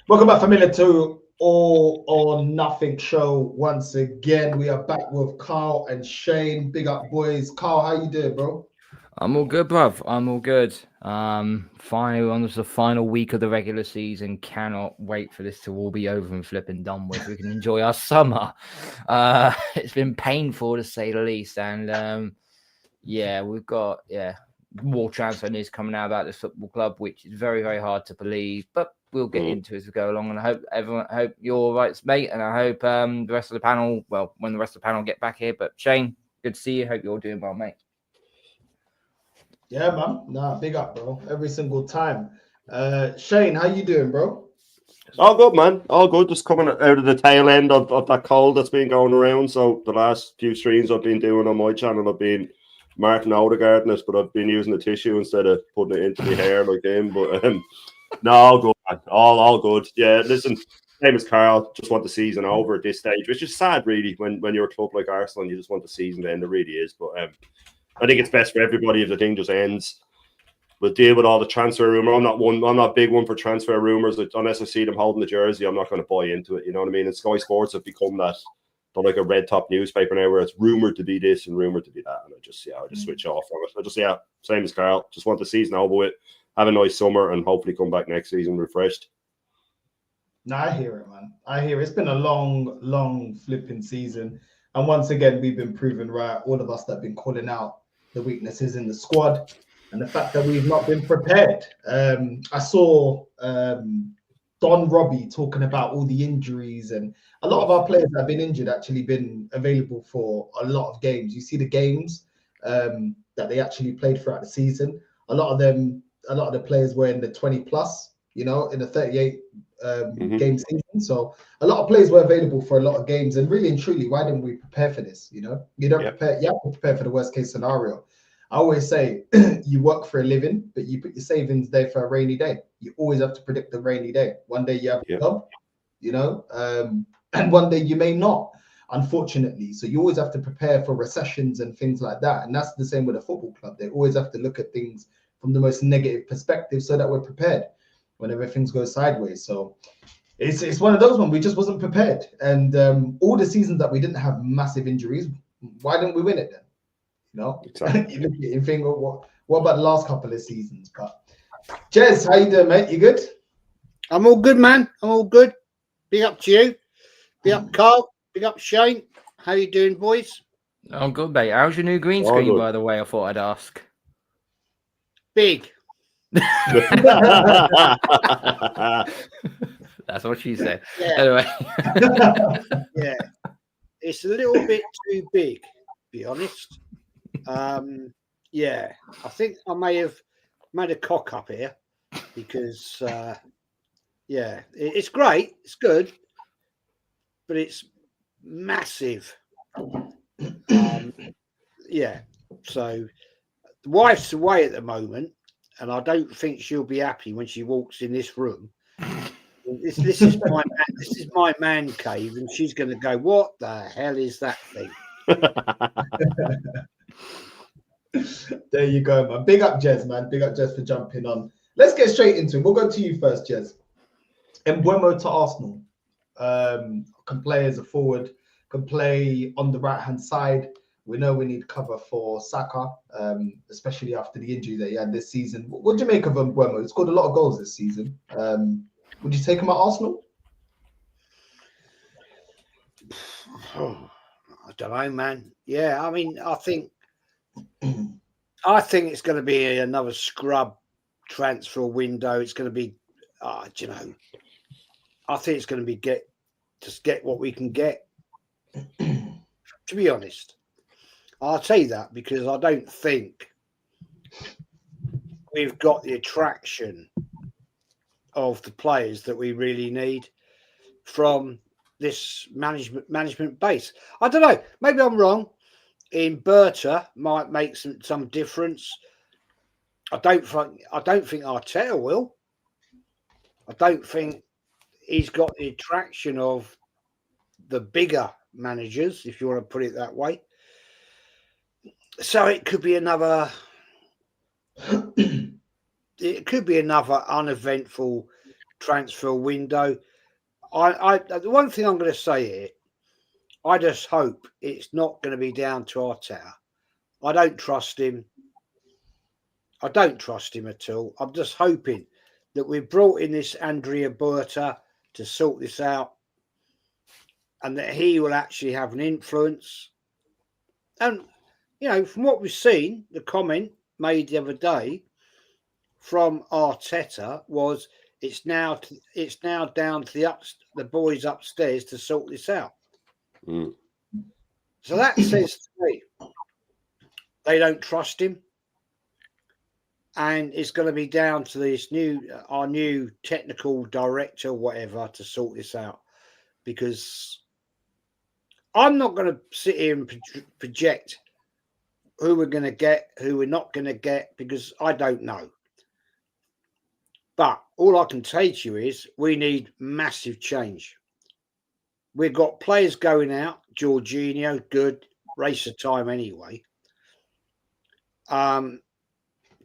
Welcome back, familiar, to All or Nothing show. Once again, we are back with Carl and Shane. Big up, boys. Carl, how you doing, bro? I'm all good, bruv. I'm all good. Final on the final week of the regular season. Cannot wait for this to all be over and flipping done with. We can enjoy our summer. It's been painful to say the least, and we've got more transfer news coming out about this football club, which is very, very hard to believe, but we'll get into as we go along. And I hope you're all right, mate, and I hope the rest of the panel, well, when the rest of the panel get back here. But Shane, good to see you. Hope you're doing well, mate. Yeah, man. Nah, big up, bro. Every single time. Shane, how you doing, bro? All good, man. All good. Just coming out of the tail end of that cold that's been going around. So the last few streams I've been doing on my channel, I've been Martin Odegaardness, but I've been using the tissue instead of putting it into my hair like him. But no, all good, man. All good. Yeah, listen, same as Carl. Just want the season over at this stage, which is sad, really. When you're a club like Arsenal, you just want the season to end. It really is. But I think it's best for everybody if the thing just ends. We'll deal with all the transfer rumor. I'm not big one for transfer rumors. Unless I see them holding the jersey, I'm not going to buy into it. You know what I mean? And Sky Sports have become that. They're like a red top newspaper now, where it's rumored to be this and rumored to be that. And I just switch off from it. I just same as Carl. Just want the season over with. Have a nice summer and hopefully come back next season refreshed. No, I hear it, man. I hear it. It's been a long flipping season. And once again, we've been proven right. All of us that have been calling out the weaknesses in the squad and the fact that we've not been prepared. I saw Don Robbie talking about all the injuries, and a lot of our players that have been injured actually been available for a lot of games. You see the games that they actually played throughout the season. A lot of the players were in the 20 plus, in the 38 game season. So a lot of players were available for a lot of games. And really and truly, why didn't we prepare for this? You don't prepare. You have to prepare for the worst case scenario. I always say you work for a living, but you put your savings there for a rainy day. You always have to predict the rainy day. One day you have a job, and one day you may not, unfortunately. So you always have to prepare for recessions and things like that. And that's the same with a football club. They always have to look at things from the most negative perspective so that we're prepared whenever things go sideways. So it's one of those ones we just wasn't prepared. And all the seasons that we didn't have massive injuries, why didn't we win it then? Exactly. You think, what about the last couple of seasons? But Jez, how you doing, mate? You good? I'm all good, man. I'm all good. Big up to you. Big up, Carl. Big up, Shane. How you doing, boys? I'm good, mate. How's your new green screen, by the way? I thought I'd ask. Big. That's what she said. Yeah. Anyway. Yeah. It's a little bit too big, to be honest. I think I may have made a cock up here because, it's great. It's good, but it's massive. So the wife's away at the moment, and I don't think she'll be happy when she walks in this room. This is my man cave, and she's going to go, "What the hell is that thing?" There you go, man. Big up, Jez, man. Big up, Jez, for jumping on. Let's get straight into it. We'll go to you first, Jez. Mbuemo to Arsenal. Can play as a forward, can play on the right-hand side. We know we need cover for Saka, especially after the injury that he had this season. What do you make of Mbuemo? He scored a lot of goals this season. Would you take him at Arsenal? I don't know, man. Yeah, I mean, I think it's going to be another scrub transfer window. It's going to be, I think it's going to be get what we can get. To be honest, I'll tell you that because I don't think we've got the attraction of the players that we really need from this management base. I don't know. Maybe I'm wrong. In Berta might make some difference. I don't think Arteta will. I don't think he's got the attraction of the bigger managers, if you want to put it that way. So it could be another uneventful transfer window. The one thing I'm going to say here, I just hope it's not going to be down to Arteta. I don't trust him. I don't trust him at all. I'm just hoping that we've brought in this Andrea Berta to sort this out and that he will actually have an influence. And, from what we've seen, the comment made the other day from Arteta was it's now down to the boys upstairs to sort this out. Mm. So that says to me they don't trust him, and it's going to be down to our new technical director, whatever, to sort this out. Because I'm not going to sit here and project who we're going to get, who we're not going to get, because I don't know. But all I can say to you is we need massive change. We've got players going out. Jorginho, good. Race of time anyway.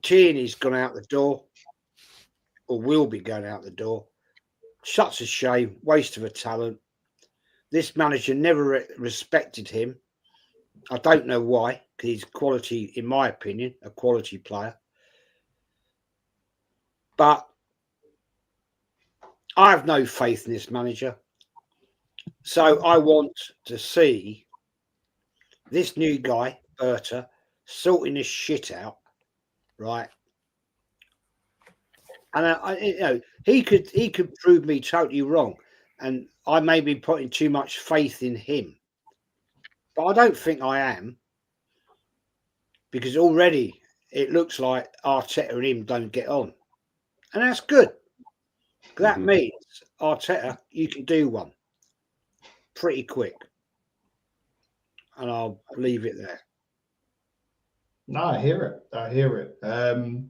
Tierney's gone out the door, or will be going out the door. Such a shame. Waste of a talent. This manager never respected him. I don't know why, because he's quality, in my opinion, a quality player. But I have no faith in this manager. So I want to see this new guy, Berta, sorting this shit out, right? And he could prove me totally wrong, and I may be putting too much faith in him, but I don't think I am, because already it looks like Arteta and him don't get on, and that's good. That means Arteta, you can do one pretty quick, and I'll leave it there. No, I hear it.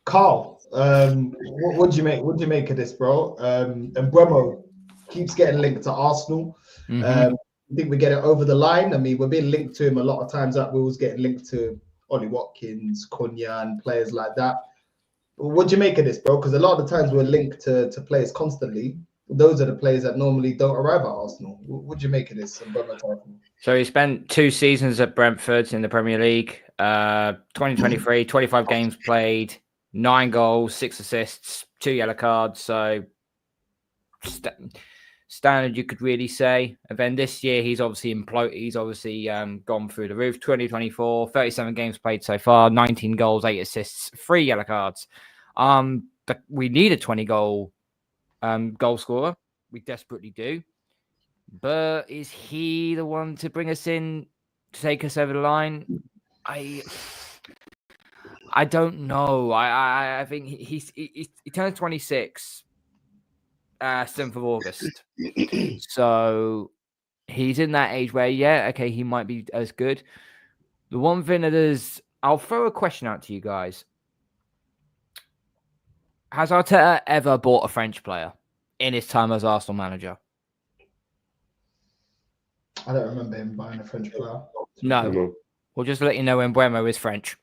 Carl, what do you make? What do you make of this, bro? And Mbuemo keeps getting linked to Arsenal. I think we get it over the line. I mean, we're being linked to him a lot of times. That we was getting linked to Ollie Watkins, Cunha, and players like that. What do you make of this, bro? Because a lot of the times we're linked to players constantly. Those are the players that normally don't arrive at Arsenal. What do you make of this? So he spent 2 seasons at Brentford in the Premier League. 2023, 25 games played, 9 goals, 6 assists, 2 yellow cards. So standard, you could really say. And then this year, he's obviously gone through the roof. 2024, 37 games played so far, 19 goals, 8 assists, 3 yellow cards. We need a 20-goal goal scorer. We desperately do. But is he the one to bring us in to take us over the line? I don't know. I think he turns 26 7th of August. So he's in that age where, he might be as good. The one thing that is, I'll throw a question out to you guys. Has Arteta ever bought a French player in his time as Arsenal manager? I don't remember him buying a French player. No. We'll just let you know Mbuemo is French.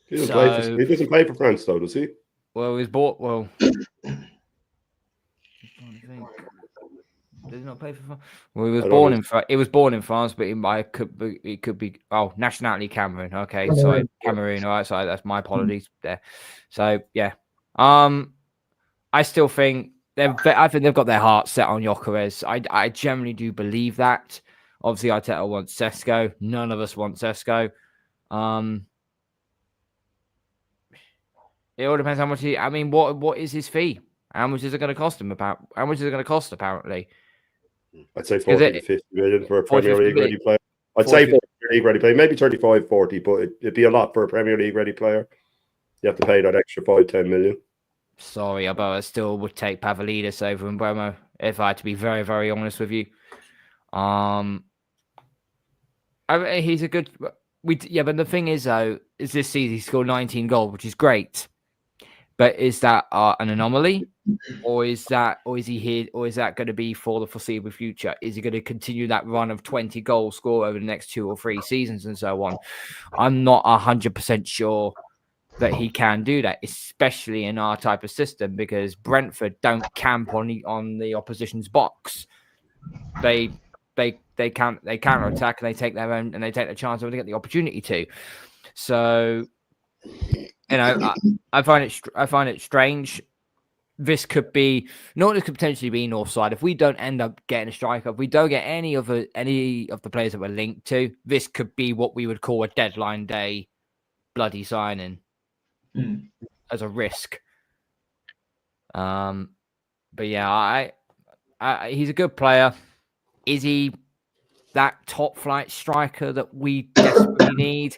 He doesn't play for France, though, does he? Well, he was bought. Well, does he not play for France? Well, he was born in France. He was born in France, but he could be. Oh, nationality Cameroon. Okay, sorry, Cameroon. All right, sorry, that's my apologies there. So yeah, I still think I think they've got their heart set on Gyökeres. I generally do believe that. Obviously, Arteta wants Sesko. None of us want Sesko. It all depends how much he. I mean, what is his fee? How much is it going to cost him? How much is it going to cost? Apparently, I'd say 40 to 50 million for a Premier League ready player. I'd say 40 League ready player, maybe 35, 40, but it'd be a lot for a Premier League ready player. You have to pay that extra 5-10 million. Sorry, but I still would take Pavlidis over Mbuemo if I had to be very, very honest with you. He's a good. But the thing is, though, is this season he scored 19 goals, which is great. But is that an anomaly, or is that going to be for the foreseeable future? Is he going to continue that run of 20 goals score over the next 2 or 3 seasons and so on? I'm not 100% sure that he can do that, especially in our type of system, because Brentford don't camp on the opposition's box. They counter attack and they take their own and they take the chance when they get the opportunity to. So, I find it strange. This could potentially be north side. If we don't end up getting a striker, if we don't get any of the players that we're linked to, this could be what we would call a deadline day bloody signing as a risk. But yeah, he's a good player. Is he that top flight striker that we desperately need?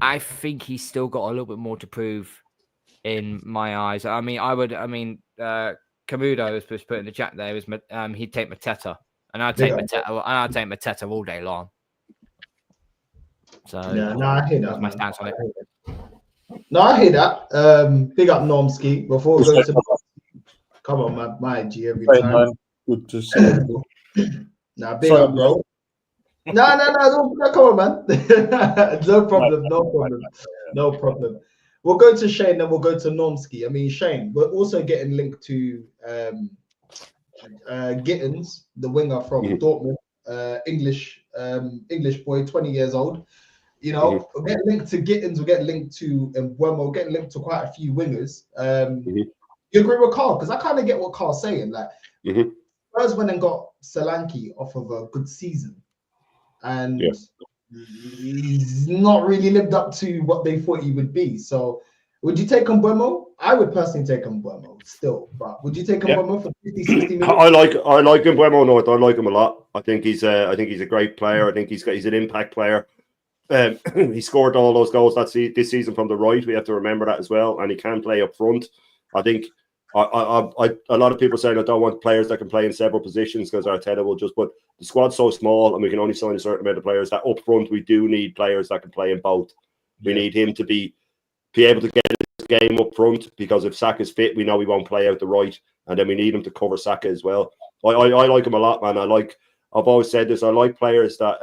I think he's still got a little bit more to prove in my eyes. Camudo was put in the chat there, he'd take Mateta. And I'd take Mateta all day long. So yeah, no, I hear that. That's my stance on it. No, I hear that. Big up Normski. Before we go to come on, my G every time. Man. Good to see you. Nah, big up, bro. No, come on, man. No problem. We'll go to Shane, then we'll go to Normski. I mean, Shane, we're also getting linked to Gittins, the winger from Dortmund, English boy, 20 years old. You know, we'll get linked to Gittins, we'll get linked to Mbuemo, we'll get linked to quite a few wingers. You agree with Carl? Because I kind of get what Carl's saying. Like, Spurs went and got Solanke off of a good season. And he's not really lived up to what they thought he would be. So would you take Mbuemo? I would personally take Mbuemo still, but would you take Mbuemo for 50, 60 million? I like Mbuemo North. I like him a lot. I think he's a great player. I think he's an impact player. He scored all those goals this season from the right. We have to remember that as well. And he can play up front. I think a lot of people saying I don't want players that can play in several positions because Arteta will just put the squad's so small and we can only sign a certain amount of players that up front we do need players that can play in both. We need him to be able to get his game up front because if Saka's fit, we know he won't play out the right, and then we need him to cover Saka as well. I like him a lot, man. I've always said this. I like players that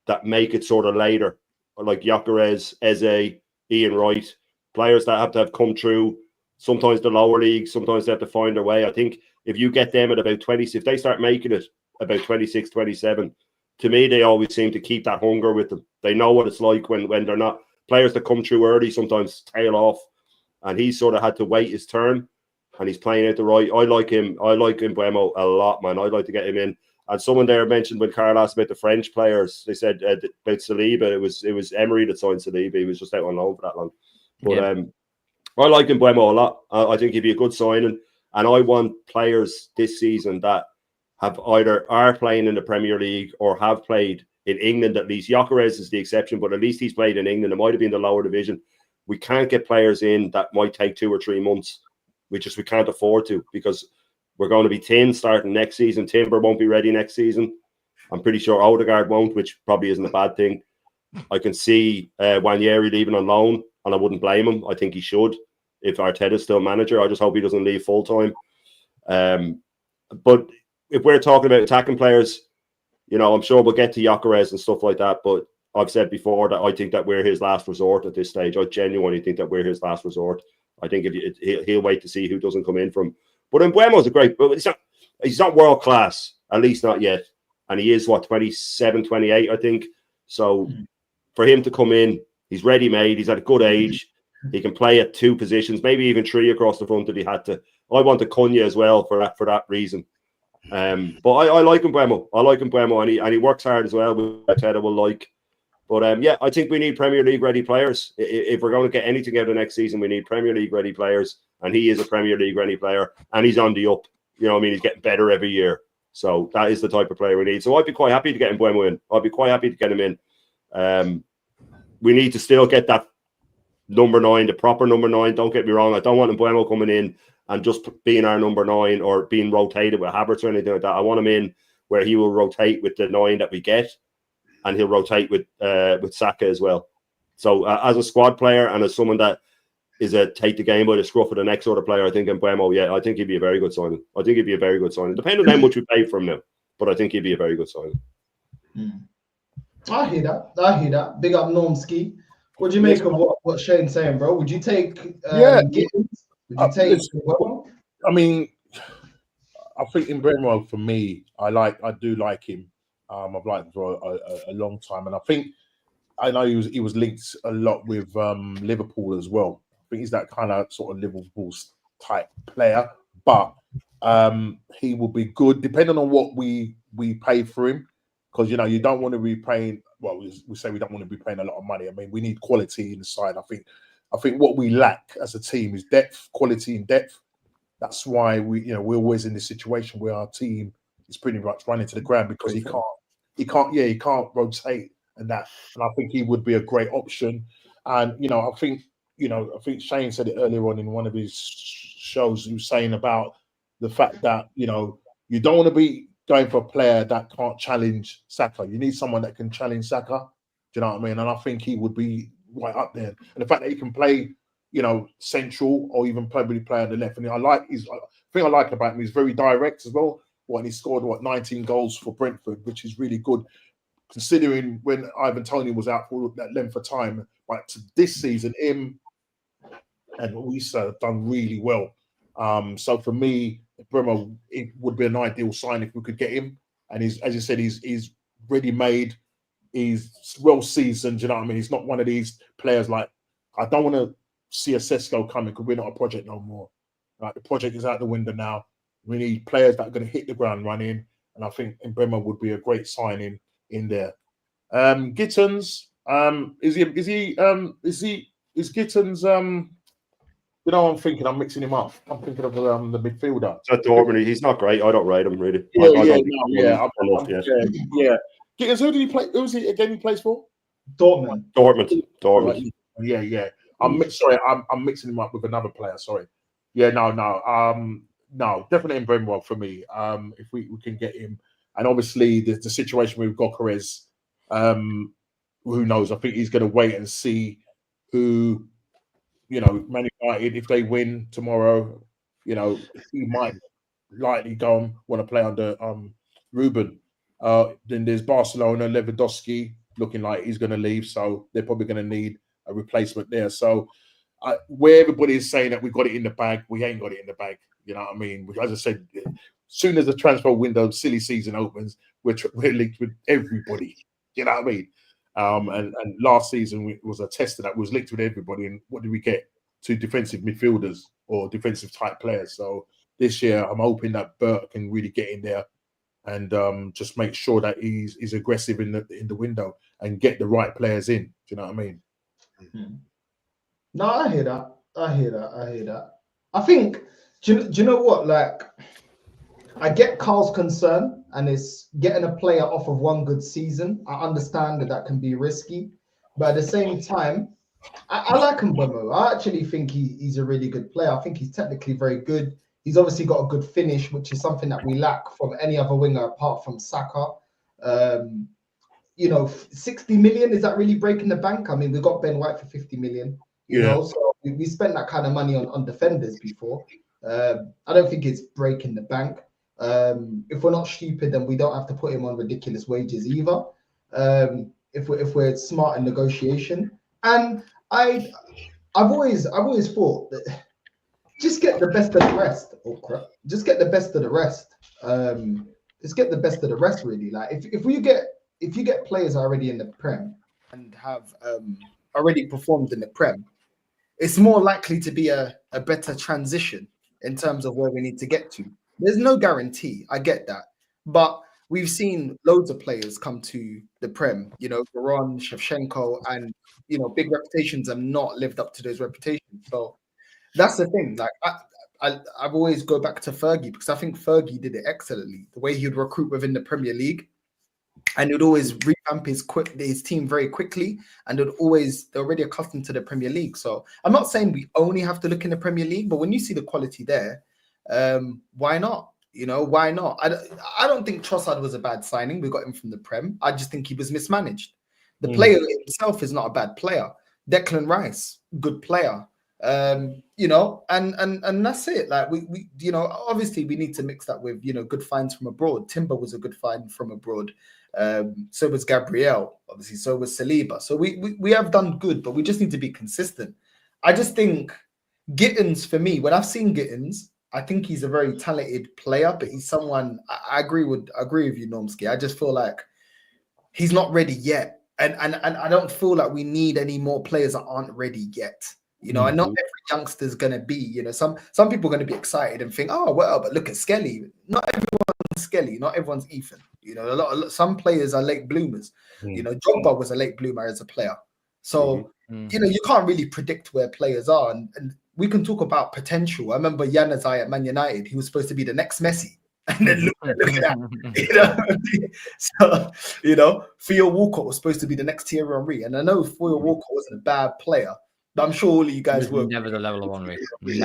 that make it sort of later, like Gyökeres, Eze, Ian Wright, players that have to have come through. Sometimes the lower leagues, sometimes they have to find their way. I think if you get them at about 20, if they start making it about 26, 27, to me, they always seem to keep that hunger with them. They know what it's like when they're not. Players that come through early sometimes tail off, and he's sort of had to wait his turn, and he's playing out the right. I like him. I like Mbuemo a lot, man. I'd like to get him in. And someone there mentioned when Carl asked about the French players, they said about Saliba, it was Emery that signed Saliba. He was just out on loan for that long. But I like Mbuemo a lot. I think he'd be a good signing. And I want players this season that have either are playing in the Premier League or have played in England at least. Gyökeres is the exception, but at least he's played in England. It might have been the lower division. We can't get players in that might take 2 or 3 months. We can't afford to because we're going to be thin starting next season. Timber won't be ready next season. I'm pretty sure Odegaard won't, which probably isn't a bad thing. I can see Wanyeri leaving on loan, and I wouldn't blame him. I think he should. If Arteta's still manager, I just hope he doesn't leave full time. But if we're talking about attacking players, you know, I'm sure we'll get to Gyökeres and stuff like that. But I've said before that I think that we're his last resort at this stage. I genuinely think that we're his last resort. I think he'll wait to see who doesn't come in from. But Mbuemo's a great, but he's not world class, at least not yet. And he is 27, 28, I think. So for him to come in, he's ready made. He's at a good age. He can play at 2 positions, maybe even 3 across the front if he had to. I want to Cunha as well for that reason. But I like Mbuemo. I like Mbuemo, and he works hard as well, which Arteta will like. But I think we need Premier League ready players. If we're going to get anything out of next season, we need Premier League ready players. And he is a Premier League ready player, and he's on the up. You know what I mean? He's getting better every year. So that is the type of player we need. So I'd be quite happy to get Mbuemo in. I'd be quite happy to get him in. We need to still get that number 9, the proper number 9. Don't get me wrong. I don't want Mbuemo coming in and just being our number 9 or being rotated with Havertz or anything like that. I want him in where he will rotate with the 9 that we get, and he'll rotate with Saka as well. So as a squad player and as someone that is a take the game by the scruff of the neck sort of player, I think Mbuemo, I think he'd be a very good signing. Depending on how much we pay for him now, but I think he'd be a very good signing. I hear that. Big up Normski. What do you make of what Shane's saying, bro? Would you take Gittins? Would you take Mbuemo? I mean, I think Mbeumo, for me, I do like him. I've liked him for a long time, and I know he was linked a lot with Liverpool as well. I think he's that kind of sort of Liverpool type player, but he will be good depending on what we pay for him, because you don't want to be paying. Well, we say we don't want to be paying a lot of money. I mean, we need quality inside. I think what we lack as a team is depth, quality, and depth. That's why we're always in this situation where our team is pretty much running to the ground because he can't rotate and that. And I think he would be a great option. And I think Shane said it earlier on in one of his shows. He was saying about the fact that you don't want to be going for a player that can't challenge Saka. You need someone that can challenge Saka. Do you know what I mean? And I think he would be right up there. And the fact that he can play, central or even probably play on the left. And I like about him, he's very direct as well. And he scored 19 goals for Brentford, which is really good, considering when Ivan Toney was out for that length of time. But this season, him and Wisa have done really well. So for me, Mbeumo, it would be an ideal sign if we could get him. And he's, as you said, he's ready made. He's well seasoned. You know what I mean? He's not one of these players like, I don't want to see a Sesko coming because we're not a project no more. Like, the project is out the window now. We need players that are going to hit the ground running, and I think Mbeumo would be a great signing in there. Gittins, is Gittins? I'm mixing him up. I'm thinking of the midfielder. At Dortmund, he's not great. I don't rate him really. Yeah. Gittins, who did he play? Who was he again? He plays for Dortmund. Dortmund. Yeah. I'm mixing him up with another player. Sorry. Yeah, no, definitely Mbeumo for me. If we can get him, and obviously the situation with Gyökeres, who knows? I think he's going to wait and see who, Man United, if they win tomorrow, he might likely go and want to play under Ruben. Then there's Barcelona, Lewandowski looking like he's going to leave, so they're probably going to need a replacement there. So where everybody is saying that we got it in the bag, we ain't got it in the bag. You know what I mean? As I said, as soon as the transfer window, silly season opens, we're linked with everybody. You know what I mean? And last season was a tester that was linked with everybody. And what did we get? 2 defensive midfielders or defensive type players. So this year, I'm hoping that Bert can really get in there and just make sure that he's aggressive in the window and get the right players in. Do you know what I mean? Mm-hmm. No, I hear that. I think, do you know what? Like, I get Carl's concern, and it's getting a player off of one good season. I understand that can be risky, but at the same time, I like Mbeumo. I actually think he's a really good player. I think he's technically very good. He's obviously got a good finish, which is something that we lack from any other winger apart from Saka. 60 million, is that really breaking the bank? I mean, we got Ben White for 50 million. You know, so we spent that kind of money on defenders before. I don't think it's breaking the bank. If we're not stupid, then we don't have to put him on ridiculous wages either. If we're smart in negotiation, and I've always thought that just get the best of the rest. Oh crap! Just get the best of the rest. Just get the best of the rest. Really, like if you get players already in the Prem and have already performed in the Prem, it's more likely to be a better transition in terms of where we need to get to. There's no guarantee. I get that. But we've seen loads of players come to the Prem, Veron, Shevchenko, and, big reputations have not lived up to those reputations. So that's the thing. Like, I've always go back to Fergie because I think Fergie did it excellently. The way he would recruit within the Premier League, and he'd always revamp his team very quickly, and they're already accustomed to the Premier League. So I'm not saying we only have to look in the Premier League, but when you see the quality there, why not? Why not? I don't think Trossard was a bad signing. We got him from the Prem. I just think he was mismanaged. The player himself is not a bad player. Declan Rice, good player. You know, and that's it. Like we you know, obviously we need to mix that with, you know, good finds from abroad. Timber was a good find from abroad. So was Gabriel, obviously. So was Saliba. So we have done good, but we just need to be consistent. I just think Gittins, for me, when I've seen Gittins, I think he's a very talented player, but he's someone I agree with you, Normski. I just feel like he's not ready yet. And I don't feel like we need any more players that aren't ready yet. You know, and not every youngster's gonna be, you know, some people are gonna be excited and think, oh well, but look at Skelly. Not everyone's Skelly, not everyone's Ethan. You know, some players are late bloomers. You know, Drogba was a late bloomer as a player. So, you know, you can't really predict where players are. And we can talk about potential. I remember Januzaj at Man United, he was supposed to be the next Messi. And then look at that. You know? So, you know, Theo Walcott was supposed to be the next Thierry Henry. And I know Theo Walcott wasn't a bad player, but I'm sure all of you guys were. Never the level of Henry. I mean,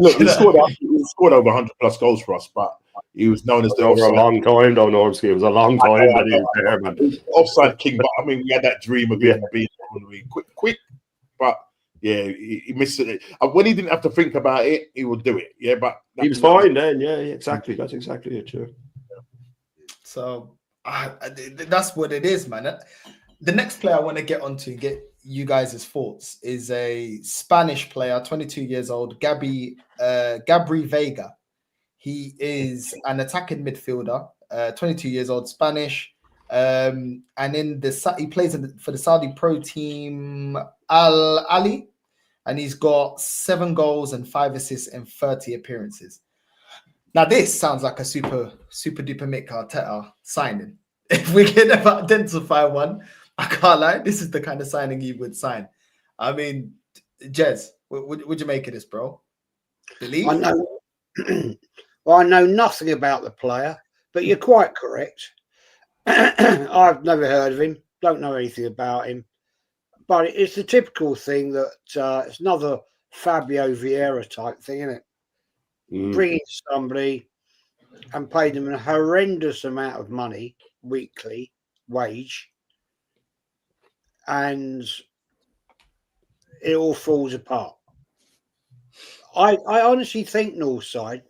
look, he scored over 100 plus goals for us, but he was known as the over offside. a long time, though, Normski. It was a long time that he was there, man. Offside king, but I mean, we had that dream of him being quick, but yeah, he missed it. When he didn't have to think about it, he would do it. Yeah, but he was fine then. Yeah, exactly. That's exactly it. Sure. So that's what it is, man. The next player I want to get onto, get you guys' thoughts, is a Spanish player, 22 years old, Gabri Veiga. He is an attacking midfielder, 22 years old, Spanish, and he plays for the Saudi pro team Al Ali, and he's got 7 goals and 5 assists in 30 appearances. Now, this sounds like a super duper Mick Arteta signing. If we can ever identify one, I can't lie, this is the kind of signing he would sign. I mean, Jez, would you make of this, bro? Believe? I know. Well, I know nothing about the player, but you're quite correct. I've never heard of him. Don't know anything about him. But it's the typical thing that it's another Fabio Vieira type thing, isn't it? Bringing somebody and paying them a horrendous amount of money, weekly wage, and it all falls apart. I honestly think, Northside,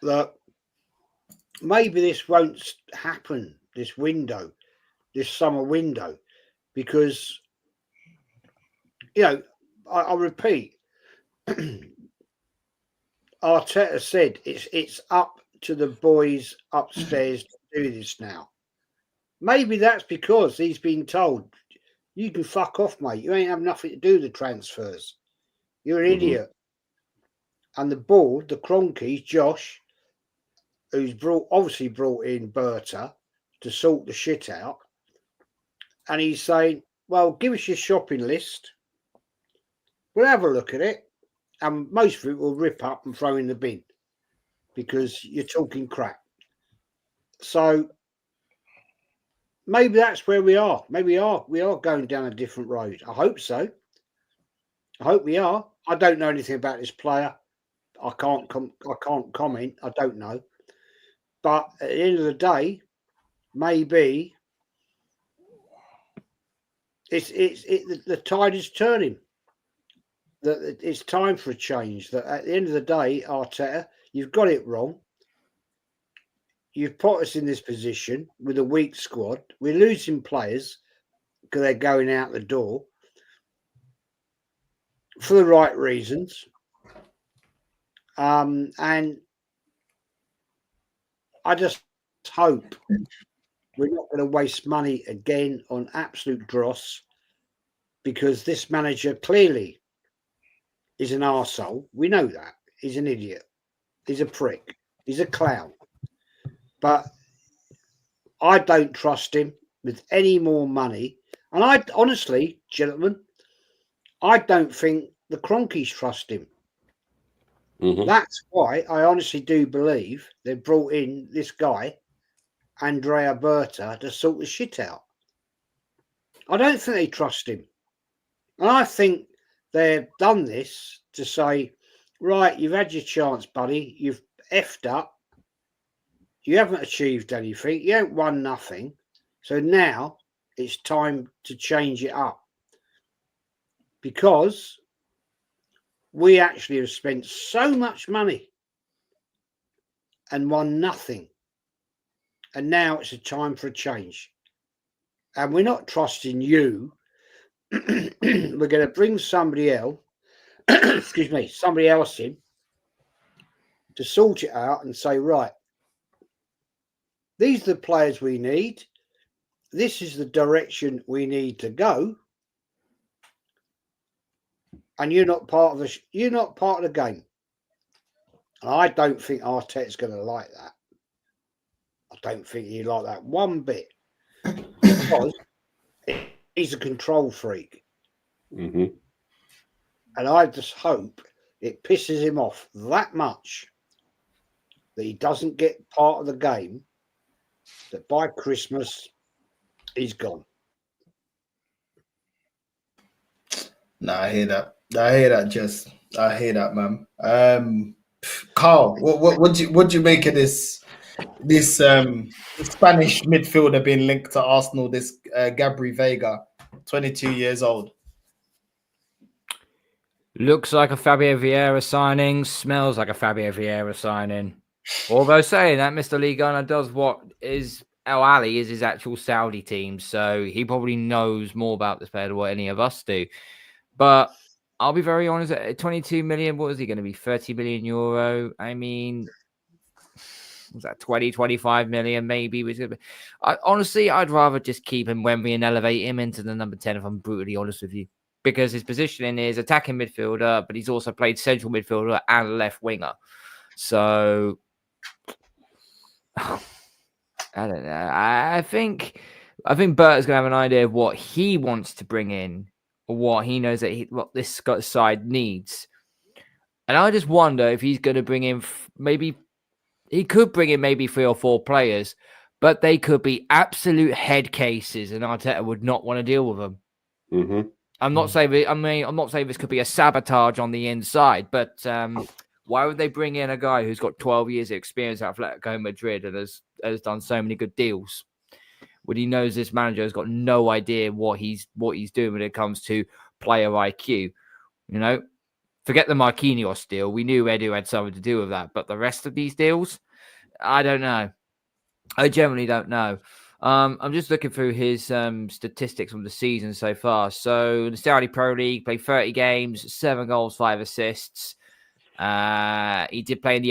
that maybe this won't happen this summer window, because, you know, I repeat, Arteta said it's up to the boys upstairs to do this now. Maybe that's because he's been told, you can fuck off, mate. You ain't have nothing to do with the transfers. You're an idiot. And the board, the Cronkies, Josh, who's obviously brought in Berta to sort the shit out, and he's saying, well, give us your shopping list. We'll have a look at it, and most of it we'll rip up and throw in the bin because you're talking crap. So maybe that's where we are. Maybe we are going down a different road. I hope so. I hope we are. I don't know anything about this player. I can't comment. I don't know. But at the end of the day, maybe the tide is turning. That it's time for a change. That at the end of the day, Arteta, you've got it wrong. You've put us in this position with a weak squad. We're losing players because they're going out the door for the right reasons. And I just hope we're not going to waste money again on absolute dross, because this manager clearly is an arsehole. We know that. He's an idiot. He's a prick. He's a clown. But I don't trust him with any more money. And I honestly, gentlemen, I don't think the Cronkies trust him. That's why I honestly do believe they brought in this guy, Andrea Berta, to sort the shit out. I don't think they trust him. And I think they've done this to say, right, you've had your chance, buddy. You've effed up. You haven't achieved anything. You haven't won nothing. So now it's time to change it up. because we actually have spent so much money and won nothing. And now it's a time for a change. And we're not trusting you. We're going to bring somebody else, somebody else in to sort it out and say, right, these are the players we need. This is the direction we need to go. And you're not part of the game. And I don't think Arteta's going to like that. I don't think he'd like that one bit. Because he's a control freak. Mm-hmm. And I just hope it pisses him off that much that he doesn't get part of the game, that by Christmas he's gone. Nah, I hear that. I hear that, Jess. I hear that, man. Carl, what do you make of this Spanish midfielder being linked to Arsenal? This Gabri Veiga, 22 years old. Looks like a Fabio Vieira signing. Smells like a Fabio Vieira signing. Although saying that, Mr. Liga does what is Al Ali is his actual Saudi team, so he probably knows more about this player than what any of us do. But I'll be very honest, at 22 million, what is he going to be? 30 million euro? I mean, was that 20, 25 million maybe? Honestly, I'd rather just keep him Wembley and elevate him into the number 10, if I'm brutally honest with you. Because his positioning is attacking midfielder, but he's also played central midfielder and left winger. So, I don't know. I think Bert is going to have an idea of what he wants to bring in, or what he knows that what this side needs. And I just wonder if he's going to bring in maybe 3 or 4 players, but they could be absolute head cases, and Arteta would not want to deal with them. Mm-hmm. I'm not saying this could be a sabotage on the inside, but why would they bring in a guy who's got 12 years of experience at Atletico Madrid and has done so many good deals, when he knows this manager has got no idea what he's doing when it comes to player IQ? You know, forget the Marquinhos deal. We knew Edu had something to do with that, but the rest of these deals, I don't know. I generally don't know. I'm just looking through his statistics from the season so far. So the Saudi Pro League, played 30 games, 7 goals, 5 assists. He did play in the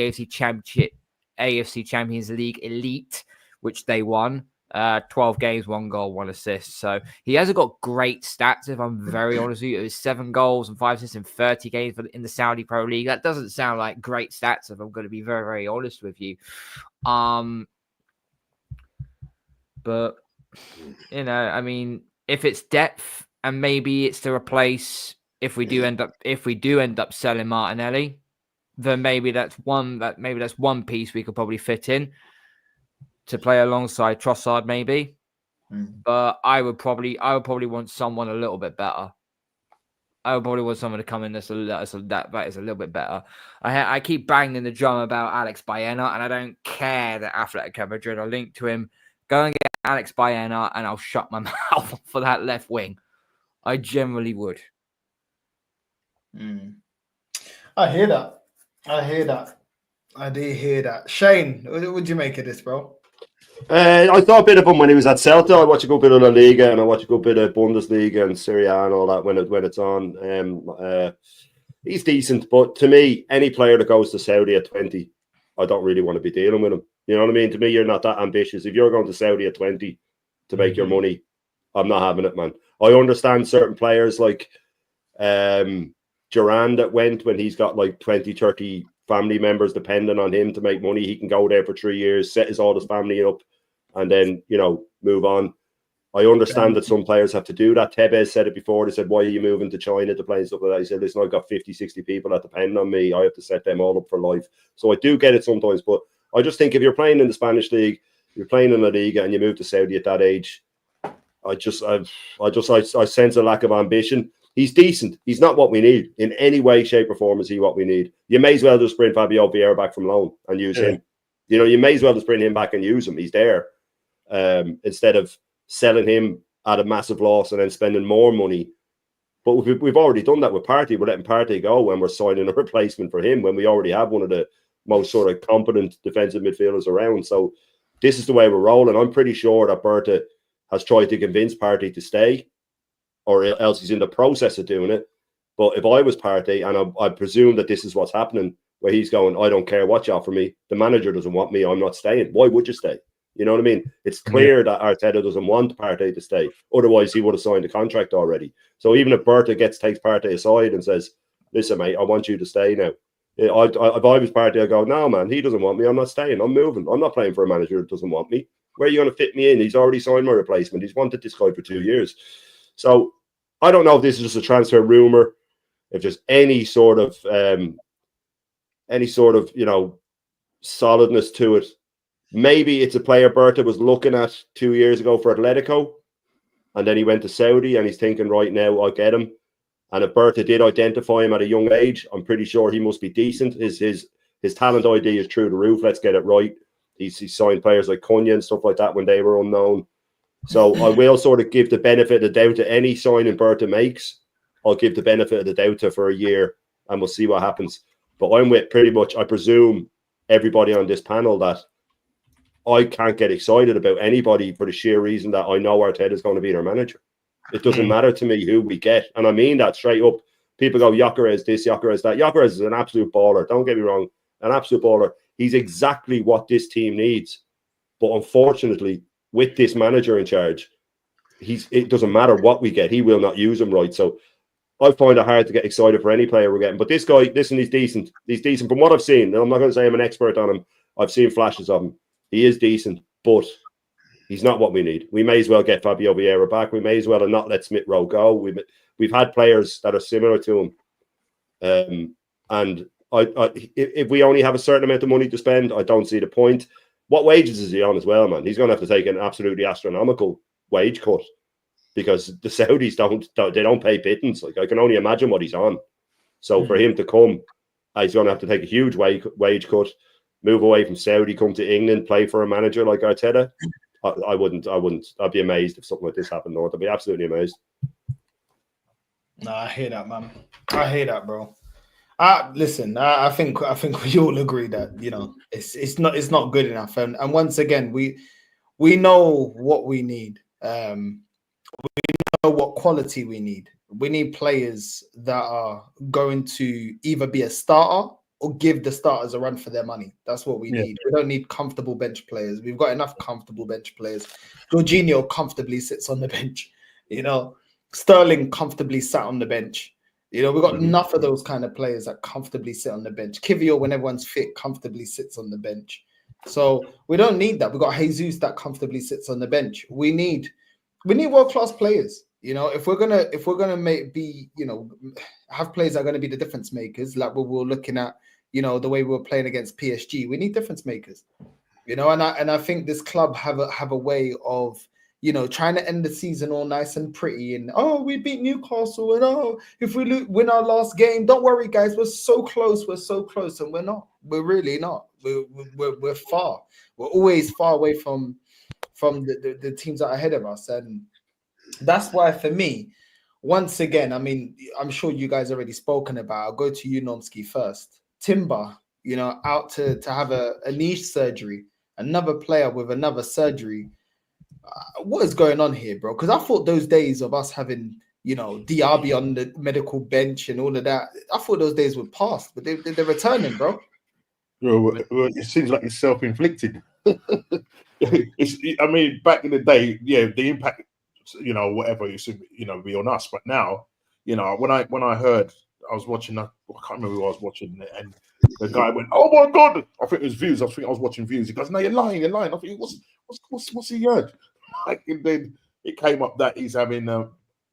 AFC Champions League Elite, which they won. 12 games, 1 goal, 1 assist. So he hasn't got great stats, if I'm very honest with you. It was 7 goals and 5 assists in 30 games in the Saudi Pro League. That doesn't sound like great stats, if I'm going to be very, very honest with you. But, you know, I mean, if it's depth and maybe it's to replace, if we do end up selling Martinelli, then maybe that's one piece we could probably fit in to play alongside Trossard, maybe. But I would probably want someone a little bit better. I would probably want someone to come in that is a little bit better. I keep banging the drum about Alex Baena, and I don't care that Atletico Madrid are linked to him. Go and get Alex Baena, and I'll shut my mouth for that left wing. I generally would. I hear that. I do hear that. Shane, what do you make of this, bro? I thought a bit of him when he was at Celta. I watch a good bit of La Liga, and I watch a good bit of Bundesliga and Serie A and all that when it's on. He's decent, but to me, any player that goes to Saudi at 20, I don't really want to be dealing with him. You know what I mean? To me, you're not that ambitious. If you're going to Saudi at 20 to make your money, I'm not having it, man. I understand certain players like Duran that went when he's got like 20, 30 family members depending on him to make money. He can go there for 3 years, set all his family up, and then, you know, move on. I understand that some players have to do that. Tevez said it before. They said, why are you moving to China to play and stuff like that? He said, listen, I've got 50, 60 people that depend on me. I have to set them all up for life. So I do get it sometimes, but I just think if you're playing in the Spanish league, you're playing in La Liga, and you move to Saudi at that age, I sense a lack of ambition. He's decent. He's not what we need in any way, shape, or form. Is he what we need? You may as well just bring Fabio Vieira back from loan and use him. You know, you may as well just bring him back and use him. He's there, instead of selling him at a massive loss and then spending more money But we've already done that with Partey. We're letting Partey go when we're signing a replacement for him when we already have one of the most sort of competent defensive midfielders around. So this is the way we're rolling. I'm pretty sure that Berta has tried to convince Partey to stay, or else he's in the process of doing it. But if I was Partey, and I presume that this is what's happening, where he's going, I don't care what you offer me. The manager doesn't want me. I'm not staying. Why would you stay? You know what I mean? It's clear that Arteta doesn't want Partey to stay. Otherwise, he would have signed a contract already. So even if Berta takes Partey aside and says, listen, mate, I want you to stay now. If I was Partey, I'd go, no, man, he doesn't want me. I'm not staying. I'm moving. I'm not playing for a manager that doesn't want me. Where are you going to fit me in? He's already signed my replacement. He's wanted this guy for 2 years. So I don't know if this is just a transfer rumor, if there's any sort of solidness to it. Maybe it's a player Berta was looking at 2 years ago for Atletico, and then he went to Saudi, and he's thinking, right now, I'll get him. And if Berta did identify him at a young age, I'm pretty sure he must be decent. His talent ID is through the roof. Let's get it right. He's signed players like Cunha and stuff like that when they were unknown. So I will sort of give the benefit of the doubt to any signing Berta makes. I'll give the benefit of the doubt to for a year, and we'll see what happens. But I'm with pretty much, I presume, everybody on this panel that I can't get excited about anybody for the sheer reason that I know Arteta is going to be their manager. It doesn't matter to me who we get. And I mean that straight up. People go, Gyökeres this, Gyökeres that. Gyökeres is an absolute baller. Don't get me wrong. An absolute baller. He's exactly what this team needs. But unfortunately, with this manager in charge, it doesn't matter what we get. He will not use him right. So I find it hard to get excited for any player we're getting. But this guy, listen, he's decent. He's decent. From what I've seen, and I'm not going to say I'm an expert on him. I've seen flashes of him. He is decent, but he's not what we need. We may as well get Fabio Vieira back. We may as well not let Smith Rowe go. We've had players that are similar to him. And if we only have a certain amount of money to spend, I don't see the point. What wages is he on as well, man? He's going to have to take an absolutely astronomical wage cut because the Saudis don't pay pittance. Like, I can only imagine what he's on. So for him to come, he's going to have to take a huge wage cut, move away from Saudi, come to England, play for a manager like Arteta. I wouldn't. I'd be amazed if something like this happened, Lord. I'd be absolutely amazed. No, I hear that, man. I hear that, bro. Listen, I think we all agree that, you know, it's not good enough. And once again, we know what we need. We know what quality we need. We need players that are going to either be a starter or give the starters a run for their money. That's what we need. We don't need comfortable bench players. We've got enough comfortable bench players. Jorginho comfortably sits on the bench. You know, Sterling comfortably sat on the bench. You know, we've got enough of those kind of players that comfortably sit on the bench. Kivio, when everyone's fit, comfortably sits on the bench. So we don't need that. We've got Jesus that comfortably sits on the bench. We need world-class players. You know, if we're gonna have players that are gonna be the difference makers, like we were looking at, you know, the way we were playing against PSG, we need difference makers. You know, and I think this club have a way of, you know, trying to end the season all nice and pretty, and we beat Newcastle, and if we win our last game, don't worry, guys, we're so close, and we're not. We're really not. We're far. We're always far away from the teams that are ahead of us, and that's why, for me, once again, I mean, I'm sure you guys already spoken about. I'll go to you, Nomsky, first. Timber, you know, out to have a knee surgery, another player with another surgery. What is going on here, bro? Because I thought those days of us having, you know, Diaby on the medical bench and all of that, I thought those days were past, but they're returning, bro. Well, it seems like it's self-inflicted. I mean, back in the day, the impact, you know, whatever, you know, be on us. But now, you know, when I heard, I was watching, I can't remember who I was watching, and the guy went, "Oh my God!" I think it was Views. I think I was watching Views. He goes, "No, you're lying. I think what's he heard?" Like, and then it came up that he's having a